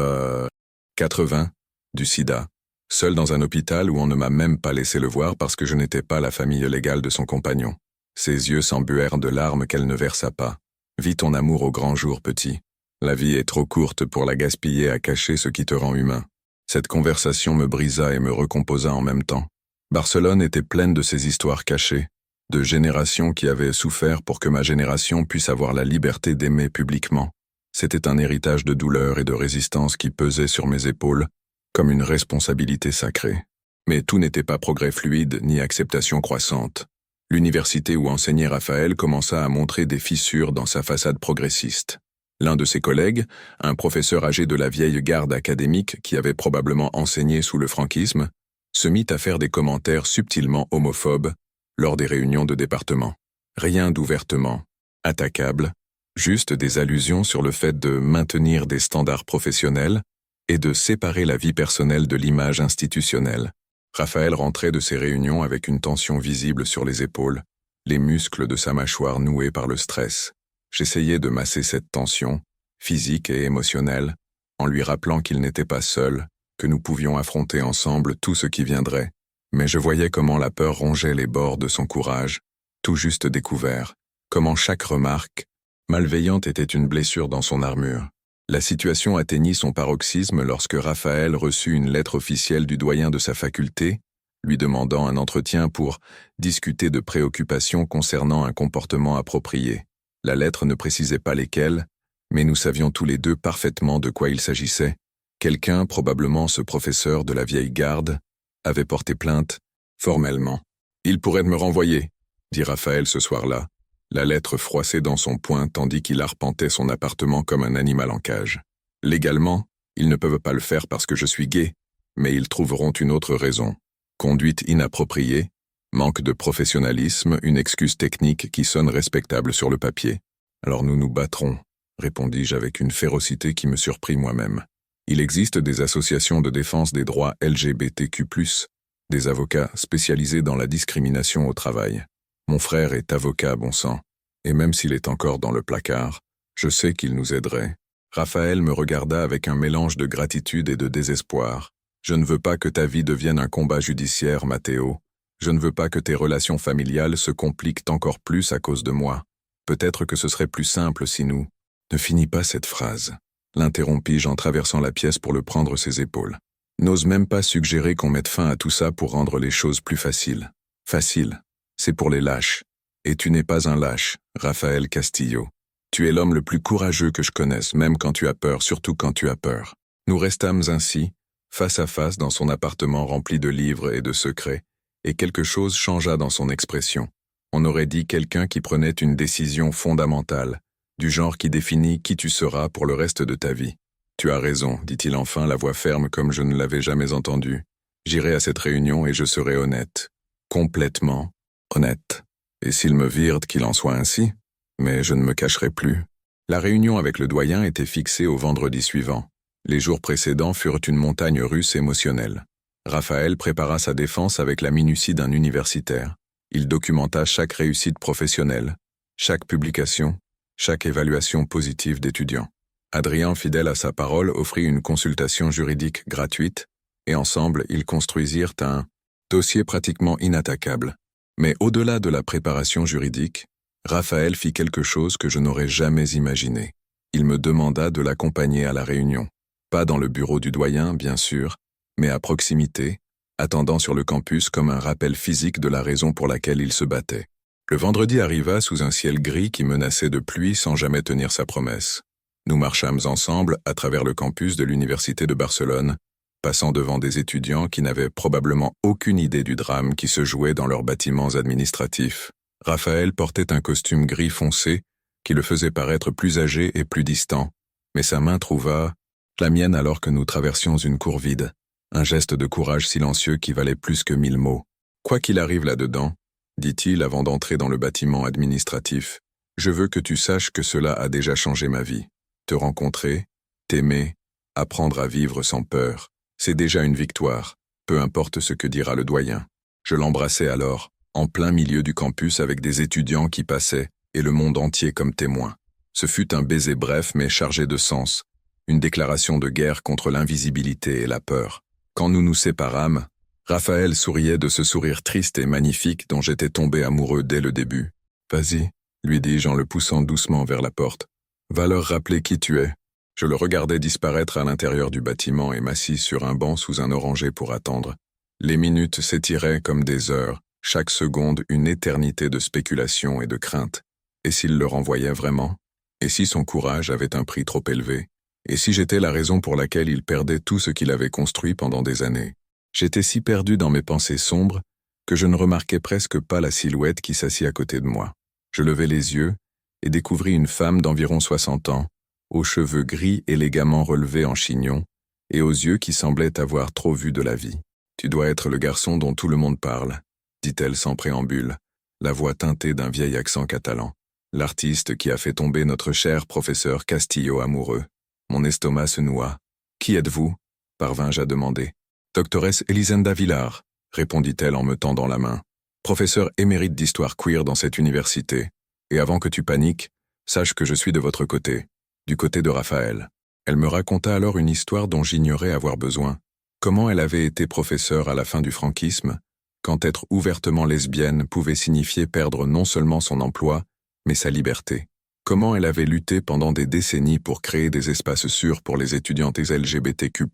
80, du sida, seul dans un hôpital où on ne m'a même pas laissé le voir parce que je n'étais pas la famille légale de son compagnon. Ses yeux s'embuèrent de larmes qu'elle ne versa pas. Vis ton amour au grand jour, petit. La vie est trop courte pour la gaspiller à cacher ce qui te rend humain. » Cette conversation me brisa et me recomposa en même temps. Barcelone était pleine de ces histoires cachées, de générations qui avaient souffert pour que ma génération puisse avoir la liberté d'aimer publiquement. C'était un héritage de douleur et de résistance qui pesait sur mes épaules, comme une responsabilité sacrée. Mais tout n'était pas progrès fluide ni acceptation croissante. L'université où enseignait Raphaël commença à montrer des fissures dans sa façade progressiste. L'un de ses collègues, un professeur âgé de la vieille garde académique qui avait probablement enseigné sous le franquisme, se mit à faire des commentaires subtilement homophobes lors des réunions de département. Rien d'ouvertement attaquable, juste des allusions sur le fait de maintenir des standards professionnels et de séparer la vie personnelle de l'image institutionnelle. Raphaël rentrait de ces réunions avec une tension visible sur les épaules, les muscles de sa mâchoire noués par le stress. J'essayais de masser cette tension, physique et émotionnelle, en lui rappelant qu'il n'était pas seul, que nous pouvions affronter ensemble tout ce qui viendrait. Mais je voyais comment la peur rongeait les bords de son courage, tout juste découvert, comment chaque remarque malveillante était une blessure dans son armure. La situation atteignit son paroxysme lorsque Raphaël reçut une lettre officielle du doyen de sa faculté, lui demandant un entretien pour discuter de préoccupations concernant un comportement approprié. La lettre ne précisait pas lesquelles, mais nous savions tous les deux parfaitement de quoi il s'agissait. Quelqu'un, probablement ce professeur de la vieille garde, avait porté plainte, formellement. « Il pourrait me renvoyer », dit Raphaël ce soir-là, la lettre froissée dans son poing tandis qu'il arpentait son appartement comme un animal en cage. « Légalement, ils ne peuvent pas le faire parce que je suis gay, mais ils trouveront une autre raison. Conduite inappropriée, manque de professionnalisme, une excuse technique qui sonne respectable sur le papier. Alors nous nous battrons, répondis-je avec une férocité qui me surprit moi-même. Il existe des associations de défense des droits LGBTQ+, des avocats spécialisés dans la discrimination au travail. Mon frère est avocat, bon sang, et même s'il est encore dans le placard, je sais qu'il nous aiderait. Raphaël me regarda avec un mélange de gratitude et de désespoir. Je ne veux pas que ta vie devienne un combat judiciaire, Matteo. Je ne veux pas que tes relations familiales se compliquent encore plus à cause de moi. Peut-être que ce serait plus simple si nous... Ne finis pas cette phrase. L'interrompis-je en traversant la pièce pour le prendre ses épaules. N'ose même pas suggérer qu'on mette fin à tout ça pour rendre les choses plus faciles. Facile, c'est pour les lâches. Et tu n'es pas un lâche, Rafael Castillo. Tu es l'homme le plus courageux que je connaisse, même quand tu as peur, surtout quand tu as peur. Nous restâmes ainsi, face à face dans son appartement rempli de livres et de secrets, et quelque chose changea dans son expression. On aurait dit quelqu'un qui prenait une décision fondamentale, du genre qui définit qui tu seras pour le reste de ta vie. Tu as raison, dit-il enfin, la voix ferme comme je ne l'avais jamais entendue. J'irai à cette réunion et je serai honnête. Complètement honnête. Et s'il me virent, qu'il en soit ainsi. Mais je ne me cacherai plus. La réunion avec le doyen était fixée au vendredi suivant. Les jours précédents furent une montagne russe émotionnelle. Raphaël prépara sa défense avec la minutie d'un universitaire. Il documenta chaque réussite professionnelle, chaque publication, chaque évaluation positive d'étudiants. Adrien, fidèle à sa parole, offrit une consultation juridique gratuite, et ensemble, ils construisirent un dossier pratiquement inattaquable. Mais au-delà de la préparation juridique, Raphaël fit quelque chose que je n'aurais jamais imaginé. Il me demanda de l'accompagner à la réunion. Pas dans le bureau du doyen, bien sûr, mais à proximité, attendant sur le campus comme un rappel physique de la raison pour laquelle il se battait. Le vendredi arriva sous un ciel gris qui menaçait de pluie sans jamais tenir sa promesse. Nous marchâmes ensemble à travers le campus de l'Université de Barcelone, passant devant des étudiants qui n'avaient probablement aucune idée du drame qui se jouait dans leurs bâtiments administratifs. Raphaël portait un costume gris foncé qui le faisait paraître plus âgé et plus distant, mais sa main trouva la mienne alors que nous traversions une cour vide, un geste de courage silencieux qui valait plus que 1000 mots. « Quoi qu'il arrive là-dedans, dit-il avant d'entrer dans le bâtiment administratif, je veux que tu saches que cela a déjà changé ma vie. Te rencontrer, t'aimer, apprendre à vivre sans peur, c'est déjà une victoire, peu importe ce que dira le doyen. » Je l'embrassai alors, en plein milieu du campus avec des étudiants qui passaient, et le monde entier comme témoin. Ce fut un baiser bref mais chargé de sens, une déclaration de guerre contre l'invisibilité et la peur. Quand nous nous séparâmes, Raphaël souriait de ce sourire triste et magnifique dont j'étais tombé amoureux dès le début. « Vas-y, » lui dis-je en le poussant doucement vers la porte. « Va leur rappeler qui tu es. » Je le regardais disparaître à l'intérieur du bâtiment et m'assis sur un banc sous un oranger pour attendre. Les minutes s'étiraient comme des heures, chaque seconde une éternité de spéculation et de crainte. Et s'il le renvoyait vraiment? Et si son courage avait un prix trop élevé? Et si j'étais la raison pour laquelle il perdait tout ce qu'il avait construit pendant des années? J'étais si perdu dans mes pensées sombres que je ne remarquais presque pas la silhouette qui s'assit à côté de moi. Je levai les yeux et découvris une femme d'environ 60 ans, aux cheveux gris élégamment relevés en chignon et aux yeux qui semblaient avoir trop vu de la vie. « Tu dois être le garçon dont tout le monde parle », dit-elle sans préambule, la voix teintée d'un vieil accent catalan. « L'artiste qui a fait tomber notre cher professeur Castillo amoureux. » Mon estomac se noua. « Qui êtes-vous » parvins-je à demander. « Doctoresse Elisenda Villar » répondit-elle en me tendant la main. « Professeur émérite d'histoire queer dans cette université. Et avant que tu paniques, sache que je suis de votre côté, du côté de Raphaël. » Elle me raconta alors une histoire dont j'ignorais avoir besoin. Comment elle avait été professeure à la fin du franquisme, quand être ouvertement lesbienne pouvait signifier perdre non seulement son emploi, mais sa liberté. Comment elle avait lutté pendant des décennies pour créer des espaces sûrs pour les étudiantes LGBTQ+,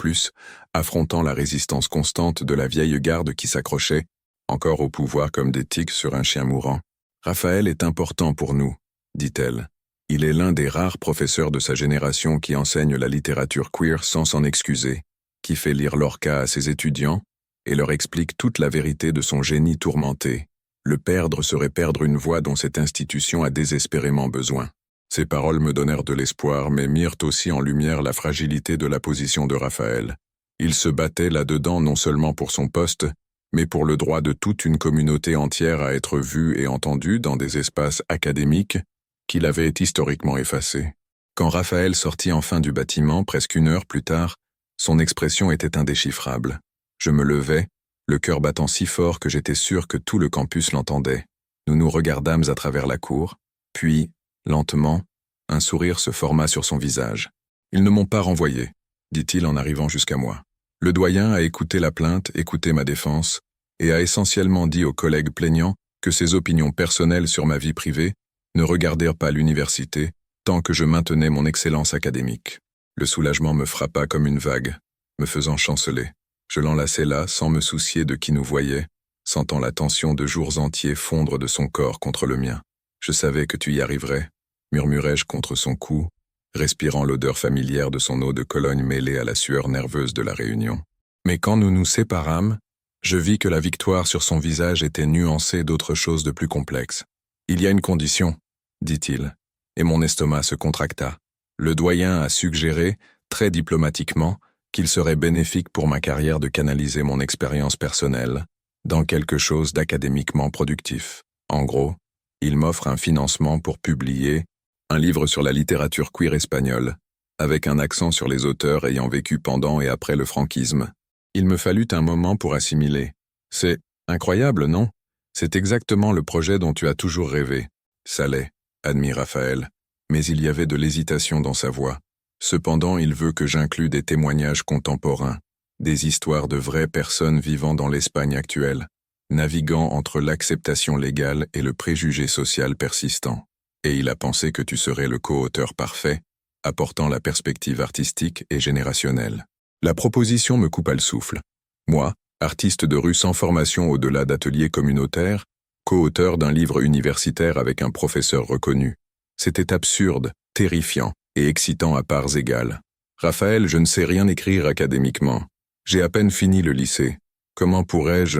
affrontant la résistance constante de la vieille garde qui s'accrochait, encore au pouvoir comme des tiques sur un chien mourant. « Raphaël est important pour nous, » dit-elle. « Il est l'un des rares professeurs de sa génération qui enseigne la littérature queer sans s'en excuser, qui fait lire Lorca à ses étudiants et leur explique toute la vérité de son génie tourmenté. Le perdre serait perdre une voix dont cette institution a désespérément besoin. » Ces paroles me donnèrent de l'espoir, mais mirent aussi en lumière la fragilité de la position de Raphaël. Il se battait là-dedans non seulement pour son poste, mais pour le droit de toute une communauté entière à être vue et entendue dans des espaces académiques qu'il avait historiquement effacés. Quand Raphaël sortit enfin du bâtiment, presque 1 heure plus tard, son expression était indéchiffrable. Je me levai, le cœur battant si fort que j'étais sûr que tout le campus l'entendait. Nous nous regardâmes à travers la cour, puis, lentement, un sourire se forma sur son visage. « Ils ne m'ont pas renvoyé, dit-il en arrivant jusqu'à moi. Le doyen a écouté la plainte, écouté ma défense, et a essentiellement dit aux collègues plaignants que ses opinions personnelles sur ma vie privée ne regardèrent pas l'université tant que je maintenais mon excellence académique. Le soulagement me frappa comme une vague, me faisant chanceler. Je l'enlaçai là sans me soucier de qui nous voyait, sentant la tension de jours entiers fondre de son corps contre le mien. Je savais que tu y arriverais, murmurai-je contre son cou, respirant l'odeur familière de son eau de Cologne mêlée à la sueur nerveuse de la réunion. Mais quand nous nous séparâmes, je vis que la victoire sur son visage était nuancée d'autre chose de plus complexe. « Il y a une condition, » dit-il, et mon estomac se contracta. Le doyen a suggéré, très diplomatiquement, qu'il serait bénéfique pour ma carrière de canaliser mon expérience personnelle dans quelque chose d'académiquement productif. En gros, il m'offre un financement pour publier un livre sur la littérature queer espagnole, avec un accent sur les auteurs ayant vécu pendant et après le franquisme. Il me fallut un moment pour assimiler. C'est incroyable, non? C'est exactement le projet dont tu as toujours rêvé. Ça l'est, admit Raphaël, mais il y avait de l'hésitation dans sa voix. Cependant, il veut que j'inclue des témoignages contemporains, des histoires de vraies personnes vivant dans l'Espagne actuelle, naviguant entre l'acceptation légale et le préjugé social persistant. Et il a pensé que tu serais le co-auteur parfait, apportant la perspective artistique et générationnelle. La proposition me coupa le souffle. Moi, artiste de rue sans formation au-delà d'ateliers communautaires, co-auteur d'un livre universitaire avec un professeur reconnu. C'était absurde, terrifiant et excitant à parts égales. Raphaël, je ne sais rien écrire académiquement. J'ai à peine fini le lycée. Comment pourrais-je?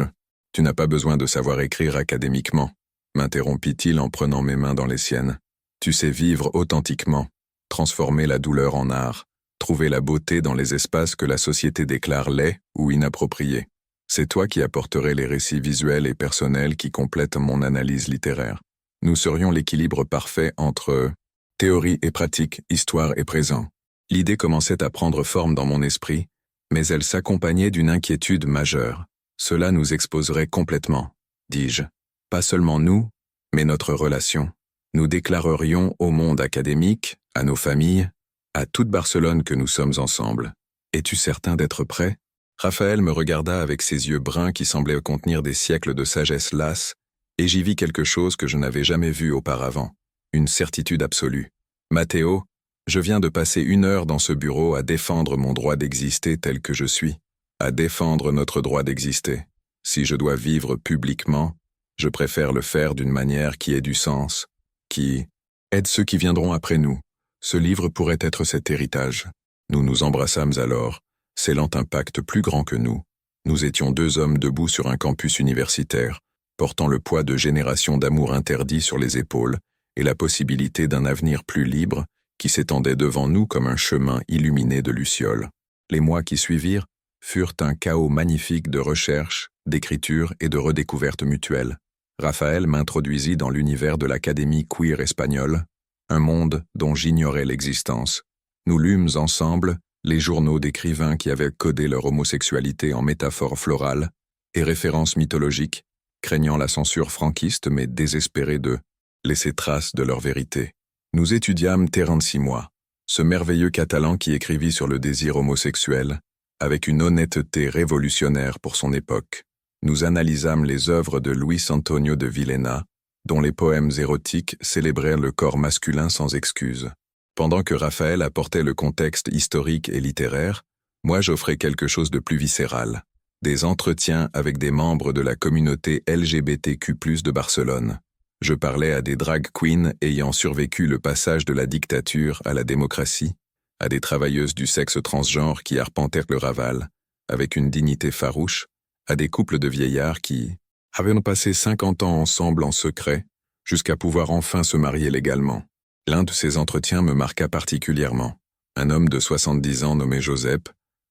Tu n'as pas besoin de savoir écrire académiquement, m'interrompit-il en prenant mes mains dans les siennes. Tu sais vivre authentiquement, transformer la douleur en art, trouver la beauté dans les espaces que la société déclare laids ou inappropriés. C'est toi qui apporterais les récits visuels et personnels qui complètent mon analyse littéraire. Nous serions l'équilibre parfait entre théorie et pratique, histoire et présent. L'idée commençait à prendre forme dans mon esprit, mais elle s'accompagnait d'une inquiétude majeure. Cela nous exposerait complètement, dis-je. Pas seulement nous, mais notre relation. Nous déclarerions au monde académique, à nos familles, à toute Barcelone que nous sommes ensemble. Es-tu certain d'être prêt? Raphaël me regarda avec ses yeux bruns qui semblaient contenir des siècles de sagesse lasse, et j'y vis quelque chose que je n'avais jamais vu auparavant, une certitude absolue. Mathéo, je viens de passer 1 heure dans ce bureau à défendre mon droit d'exister tel que je suis, à défendre notre droit d'exister. Si je dois vivre publiquement, je préfère le faire d'une manière qui ait du sens, qui aide ceux qui viendront après nous. Ce livre pourrait être cet héritage. Nous nous embrassâmes alors, scellant un pacte plus grand que nous. Nous étions 2 hommes debout sur un campus universitaire, portant le poids de générations d'amour interdits sur les épaules et la possibilité d'un avenir plus libre qui s'étendait devant nous comme un chemin illuminé de lucioles. Les mois qui suivirent furent un chaos magnifique de recherche, d'écriture et de redécouverte mutuelle. Raphaël m'introduisit dans l'univers de l'Académie queer espagnole, un monde dont j'ignorais l'existence. Nous lûmes ensemble les journaux d'écrivains qui avaient codé leur homosexualité en métaphores florales et références mythologiques, craignant la censure franquiste mais désespérés de laisser trace de leur vérité. Nous étudiâmes Terenci Moix, ce merveilleux Catalan qui écrivit sur le désir homosexuel, avec une honnêteté révolutionnaire pour son époque. Nous analysâmes les œuvres de Luis Antonio de Villena, dont les poèmes érotiques célébrèrent le corps masculin sans excuse. Pendant que Raphaël apportait le contexte historique et littéraire, moi j'offrais quelque chose de plus viscéral, des entretiens avec des membres de la communauté LGBTQ+ de Barcelone. Je parlais à des drag queens ayant survécu le passage de la dictature à la démocratie, à des travailleuses du sexe transgenre qui arpentèrent le Raval, avec une dignité farouche, à des couples de vieillards qui avaient passé 50 ans ensemble en secret, jusqu'à pouvoir enfin se marier légalement. L'un de ces entretiens me marqua particulièrement. Un homme de 70 ans nommé Joseph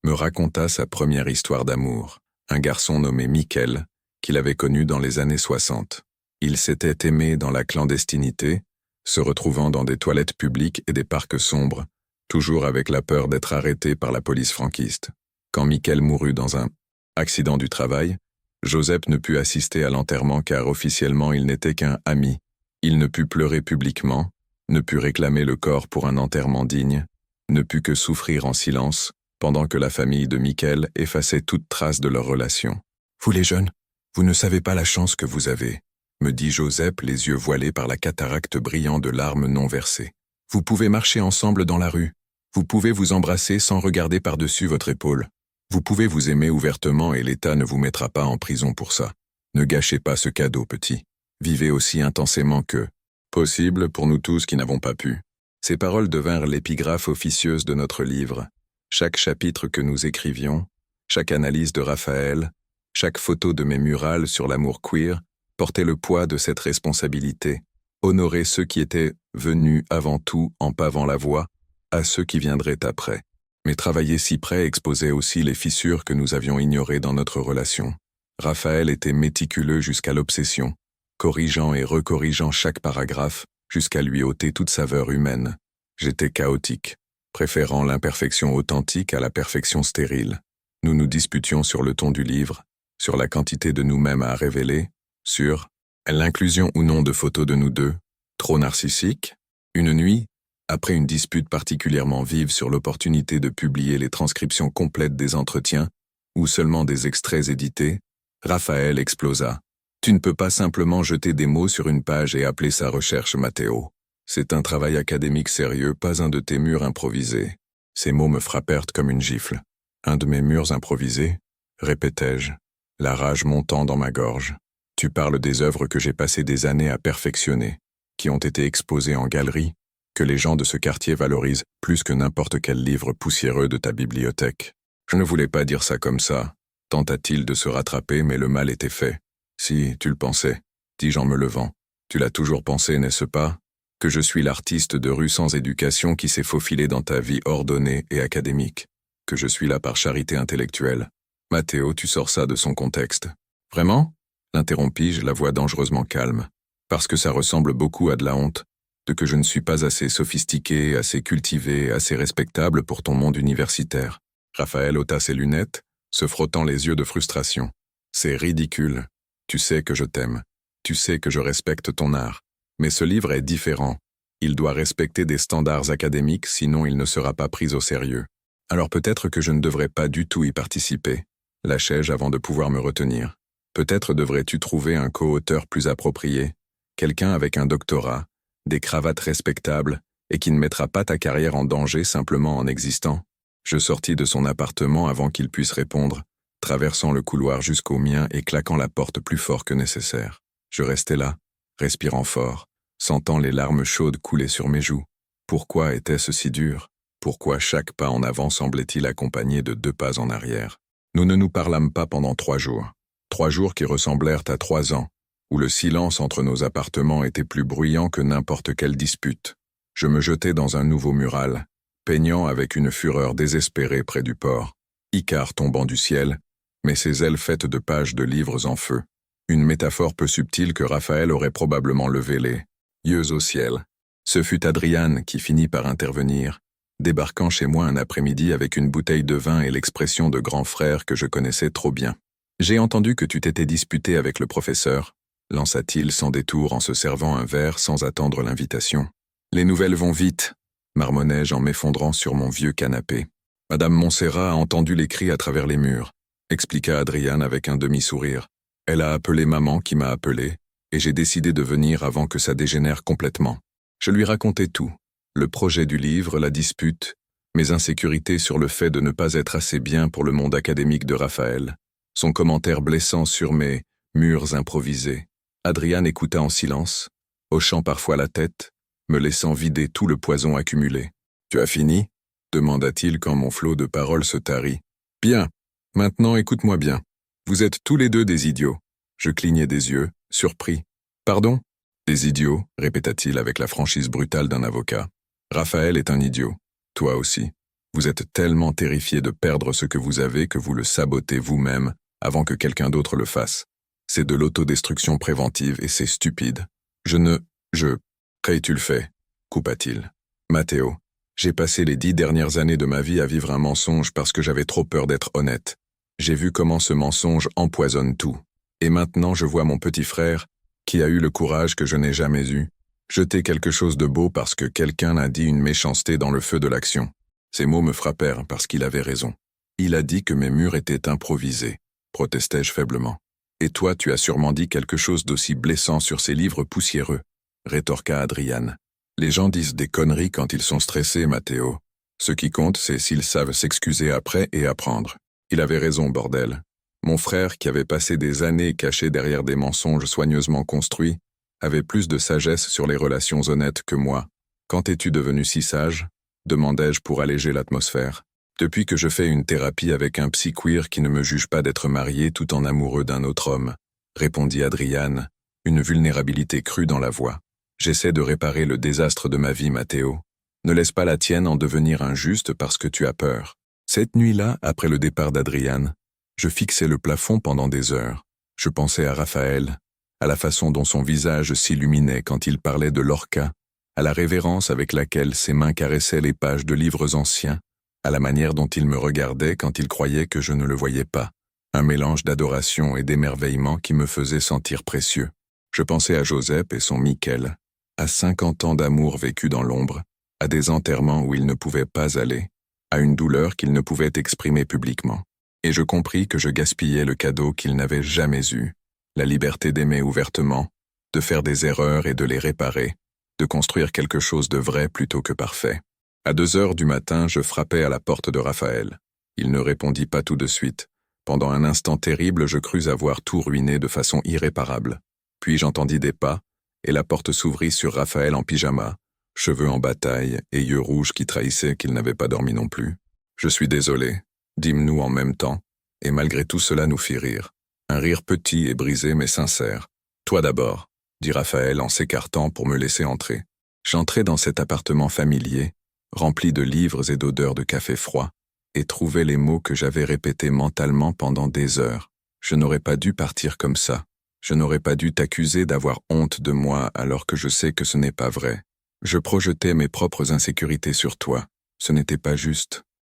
me raconta sa première histoire d'amour, un garçon nommé Miquel, qu'il avait connu dans les années 60. Ils s'étaient aimés dans la clandestinité, se retrouvant dans des toilettes publiques et des parcs sombres, toujours avec la peur d'être arrêté par la police franquiste. Quand Miquel mourut dans un accident du travail, Joseph ne put assister à l'enterrement car officiellement il n'était qu'un ami. Il ne put pleurer publiquement, ne put réclamer le corps pour un enterrement digne, ne put que souffrir en silence, pendant que la famille de Michael effaçait toute trace de leur relation. « Vous les jeunes, vous ne savez pas la chance que vous avez, » me dit Joseph, les yeux voilés par la cataracte brillant de larmes non versées. « Vous pouvez marcher ensemble dans la rue. Vous pouvez vous embrasser sans regarder par-dessus votre épaule. Vous pouvez vous aimer ouvertement et l'État ne vous mettra pas en prison pour ça. Ne gâchez pas ce cadeau, petit. Vivez aussi intensément que possible pour nous tous qui n'avons pas pu. » Ces paroles devinrent l'épigraphe officieuse de notre livre. Chaque chapitre que nous écrivions, chaque analyse de Raphaël, chaque photo de mes murales sur l'amour queer portait le poids de cette responsabilité, honorer ceux qui étaient venus avant tout en pavant la voie à ceux qui viendraient après. Mais travailler si près exposait aussi les fissures que nous avions ignorées dans notre relation. Raphaël était méticuleux jusqu'à l'obsession, corrigeant et recorrigeant chaque paragraphe jusqu'à lui ôter toute saveur humaine. J'étais chaotique, préférant l'imperfection authentique à la perfection stérile. Nous nous disputions sur le ton du livre, sur la quantité de nous-mêmes à révéler, sur l'inclusion ou non de photos de nous deux, trop narcissiques. Une nuit, après une dispute particulièrement vive sur l'opportunité de publier les transcriptions complètes des entretiens, ou seulement des extraits édités, Raphaël explosa. « Tu ne peux pas simplement jeter des mots sur une page et appeler ça recherche, Matteo. C'est un travail académique sérieux, pas un de tes murs improvisés. » Ces mots me frappèrent comme une gifle. « Un de mes murs improvisés ?» répétai-je, la rage montant dans ma gorge. « Tu parles des œuvres que j'ai passé des années à perfectionner, qui ont été exposées en galerie, que les gens de ce quartier valorisent plus que n'importe quel livre poussiéreux de ta bibliothèque. » Je ne voulais pas dire ça comme ça, tenta-t-il de se rattraper, mais le mal était fait. « Si, tu le pensais, » dis-je en me levant. « Tu l'as toujours pensé, n'est-ce pas? Que je suis l'artiste de rue sans éducation qui s'est faufilé dans ta vie ordonnée et académique. Que je suis là par charité intellectuelle. Matteo, tu sors ça de son contexte. »« Vraiment ?» l'interrompis-je, la voix dangereusement calme. « Parce que ça ressemble beaucoup à de la honte, de que je ne suis pas assez sophistiqué, assez cultivé, assez respectable pour ton monde universitaire. » Raphaël ôta ses lunettes, se frottant les yeux de frustration. « C'est ridicule. Tu sais que je t'aime. Tu sais que je respecte ton art. Mais ce livre est différent. Il doit respecter des standards académiques, sinon il ne sera pas pris au sérieux. Alors peut-être que je ne devrais pas du tout y participer. » lâchai-je avant de pouvoir me retenir. Peut-être devrais-tu trouver un co-auteur plus approprié, quelqu'un avec un doctorat, des cravates respectables, et qui ne mettra pas ta carrière en danger simplement en existant. Je sortis de son appartement avant qu'il puisse répondre, traversant le couloir jusqu'au mien et claquant la porte plus fort que nécessaire. Je restais là, respirant fort, sentant les larmes chaudes couler sur mes joues. Pourquoi était-ce si dur? Pourquoi chaque pas en avant semblait-il accompagné de 2 pas en arrière? Nous ne nous parlâmes pas pendant 3 jours. 3 jours qui ressemblèrent à 3 ans, où le silence entre nos appartements était plus bruyant que n'importe quelle dispute. Je me jetai dans un nouveau mural, peignant avec une fureur désespérée près du port, Icare tombant du ciel, mais ses ailes faites de pages de livres en feu. Une métaphore peu subtile que Raphaël aurait probablement levé les yeux au ciel. Ce fut Adriane qui finit par intervenir, débarquant chez moi un après-midi avec une bouteille de vin et l'expression de grand frère que je connaissais trop bien. « J'ai entendu que tu t'étais disputé avec le professeur », lança-t-il sans détour en se servant un verre sans attendre l'invitation. « Les nouvelles vont vite », marmonnai-je en m'effondrant sur mon vieux canapé. « Madame Montserrat a entendu les cris à travers les murs », expliqua Adriane avec un demi-sourire. « Elle a appelé maman qui m'a appelé, et j'ai décidé de venir avant que ça dégénère complètement. » Je lui racontai tout, le projet du livre, la dispute, mes insécurités sur le fait de ne pas être assez bien pour le monde académique de Raphaël, son commentaire blessant sur mes murs improvisés. Adriane écouta en silence, hochant parfois la tête, me laissant vider tout le poison accumulé. « Tu as fini ?» demanda-t-il quand mon flot de paroles se tarit. « Bien. Maintenant écoute-moi bien. Vous êtes tous les deux des idiots. » Je clignai des yeux, surpris. « Pardon ?»« Des idiots, répéta-t-il avec la franchise brutale d'un avocat. Raphaël est un idiot. Toi aussi. Vous êtes tellement terrifié de perdre ce que vous avez que vous le sabotez vous-même avant que quelqu'un d'autre le fasse. C'est de l'autodestruction préventive et c'est stupide. Tu le fais, coupa-t-il. Matteo, j'ai passé les 10 dernières années de ma vie à vivre un mensonge parce que j'avais trop peur d'être honnête. J'ai vu comment ce mensonge empoisonne tout. Et maintenant je vois mon petit frère, qui a eu le courage que je n'ai jamais eu, jeter quelque chose de beau parce que quelqu'un a dit une méchanceté dans le feu de l'action. Ces mots me frappèrent parce qu'il avait raison. Il a dit que mes murs étaient improvisés, protestai-je faiblement. Et toi, tu as sûrement dit quelque chose d'aussi blessant sur ces livres poussiéreux, rétorqua Adrian. Les gens disent des conneries quand ils sont stressés, Matteo. Ce qui compte, c'est s'ils savent s'excuser après et apprendre. Il avait raison, bordel. Mon frère, qui avait passé des années caché derrière des mensonges soigneusement construits, avait plus de sagesse sur les relations honnêtes que moi. Quand es-tu devenu si sage? Demandai-je pour alléger l'atmosphère. Depuis que je fais une thérapie avec un psy queer qui ne me juge pas d'être marié tout en amoureux d'un autre homme, répondit Adrian, une vulnérabilité crue dans la voix. J'essaie de réparer le désastre de ma vie, Matteo. Ne laisse pas la tienne en devenir injuste parce que tu as peur. Cette nuit-là, après le départ d'Adrian, je fixais le plafond pendant des heures. Je pensais à Raphaël, à la façon dont son visage s'illuminait quand il parlait de Lorca, à la révérence avec laquelle ses mains caressaient les pages de livres anciens, à la manière dont il me regardait quand il croyait que je ne le voyais pas, un mélange d'adoration et d'émerveillement qui me faisait sentir précieux. Je pensais à Joseph et son Michael, à 50 ans d'amour vécu dans l'ombre, à des enterrements où il ne pouvait pas aller, à une douleur qu'il ne pouvait exprimer publiquement. Et je compris que je gaspillais le cadeau qu'il n'avait jamais eu, la liberté d'aimer ouvertement, de faire des erreurs et de les réparer, de construire quelque chose de vrai plutôt que parfait. À 2 heures du matin, je frappai à la porte de Raphaël. Il ne répondit pas tout de suite. Pendant un instant terrible, je crus avoir tout ruiné de façon irréparable. Puis j'entendis des pas, et la porte s'ouvrit sur Raphaël en pyjama, cheveux en bataille et yeux rouges qui trahissaient qu'il n'avait pas dormi non plus. « Je suis désolé », dîmes-nous en même temps, et malgré tout cela nous fit rire. Un rire petit et brisé mais sincère. « Toi d'abord », dit Raphaël en s'écartant pour me laisser entrer. J'entrai dans cet appartement familier, rempli de livres et d'odeurs de café froid, et trouvai les mots que j'avais répétés mentalement pendant des heures. Je n'aurais pas dû partir comme ça. Je n'aurais pas dû t'accuser d'avoir honte de moi alors que je sais que ce n'est pas vrai. Je projetais mes propres insécurités sur toi. Ce n'était pas juste.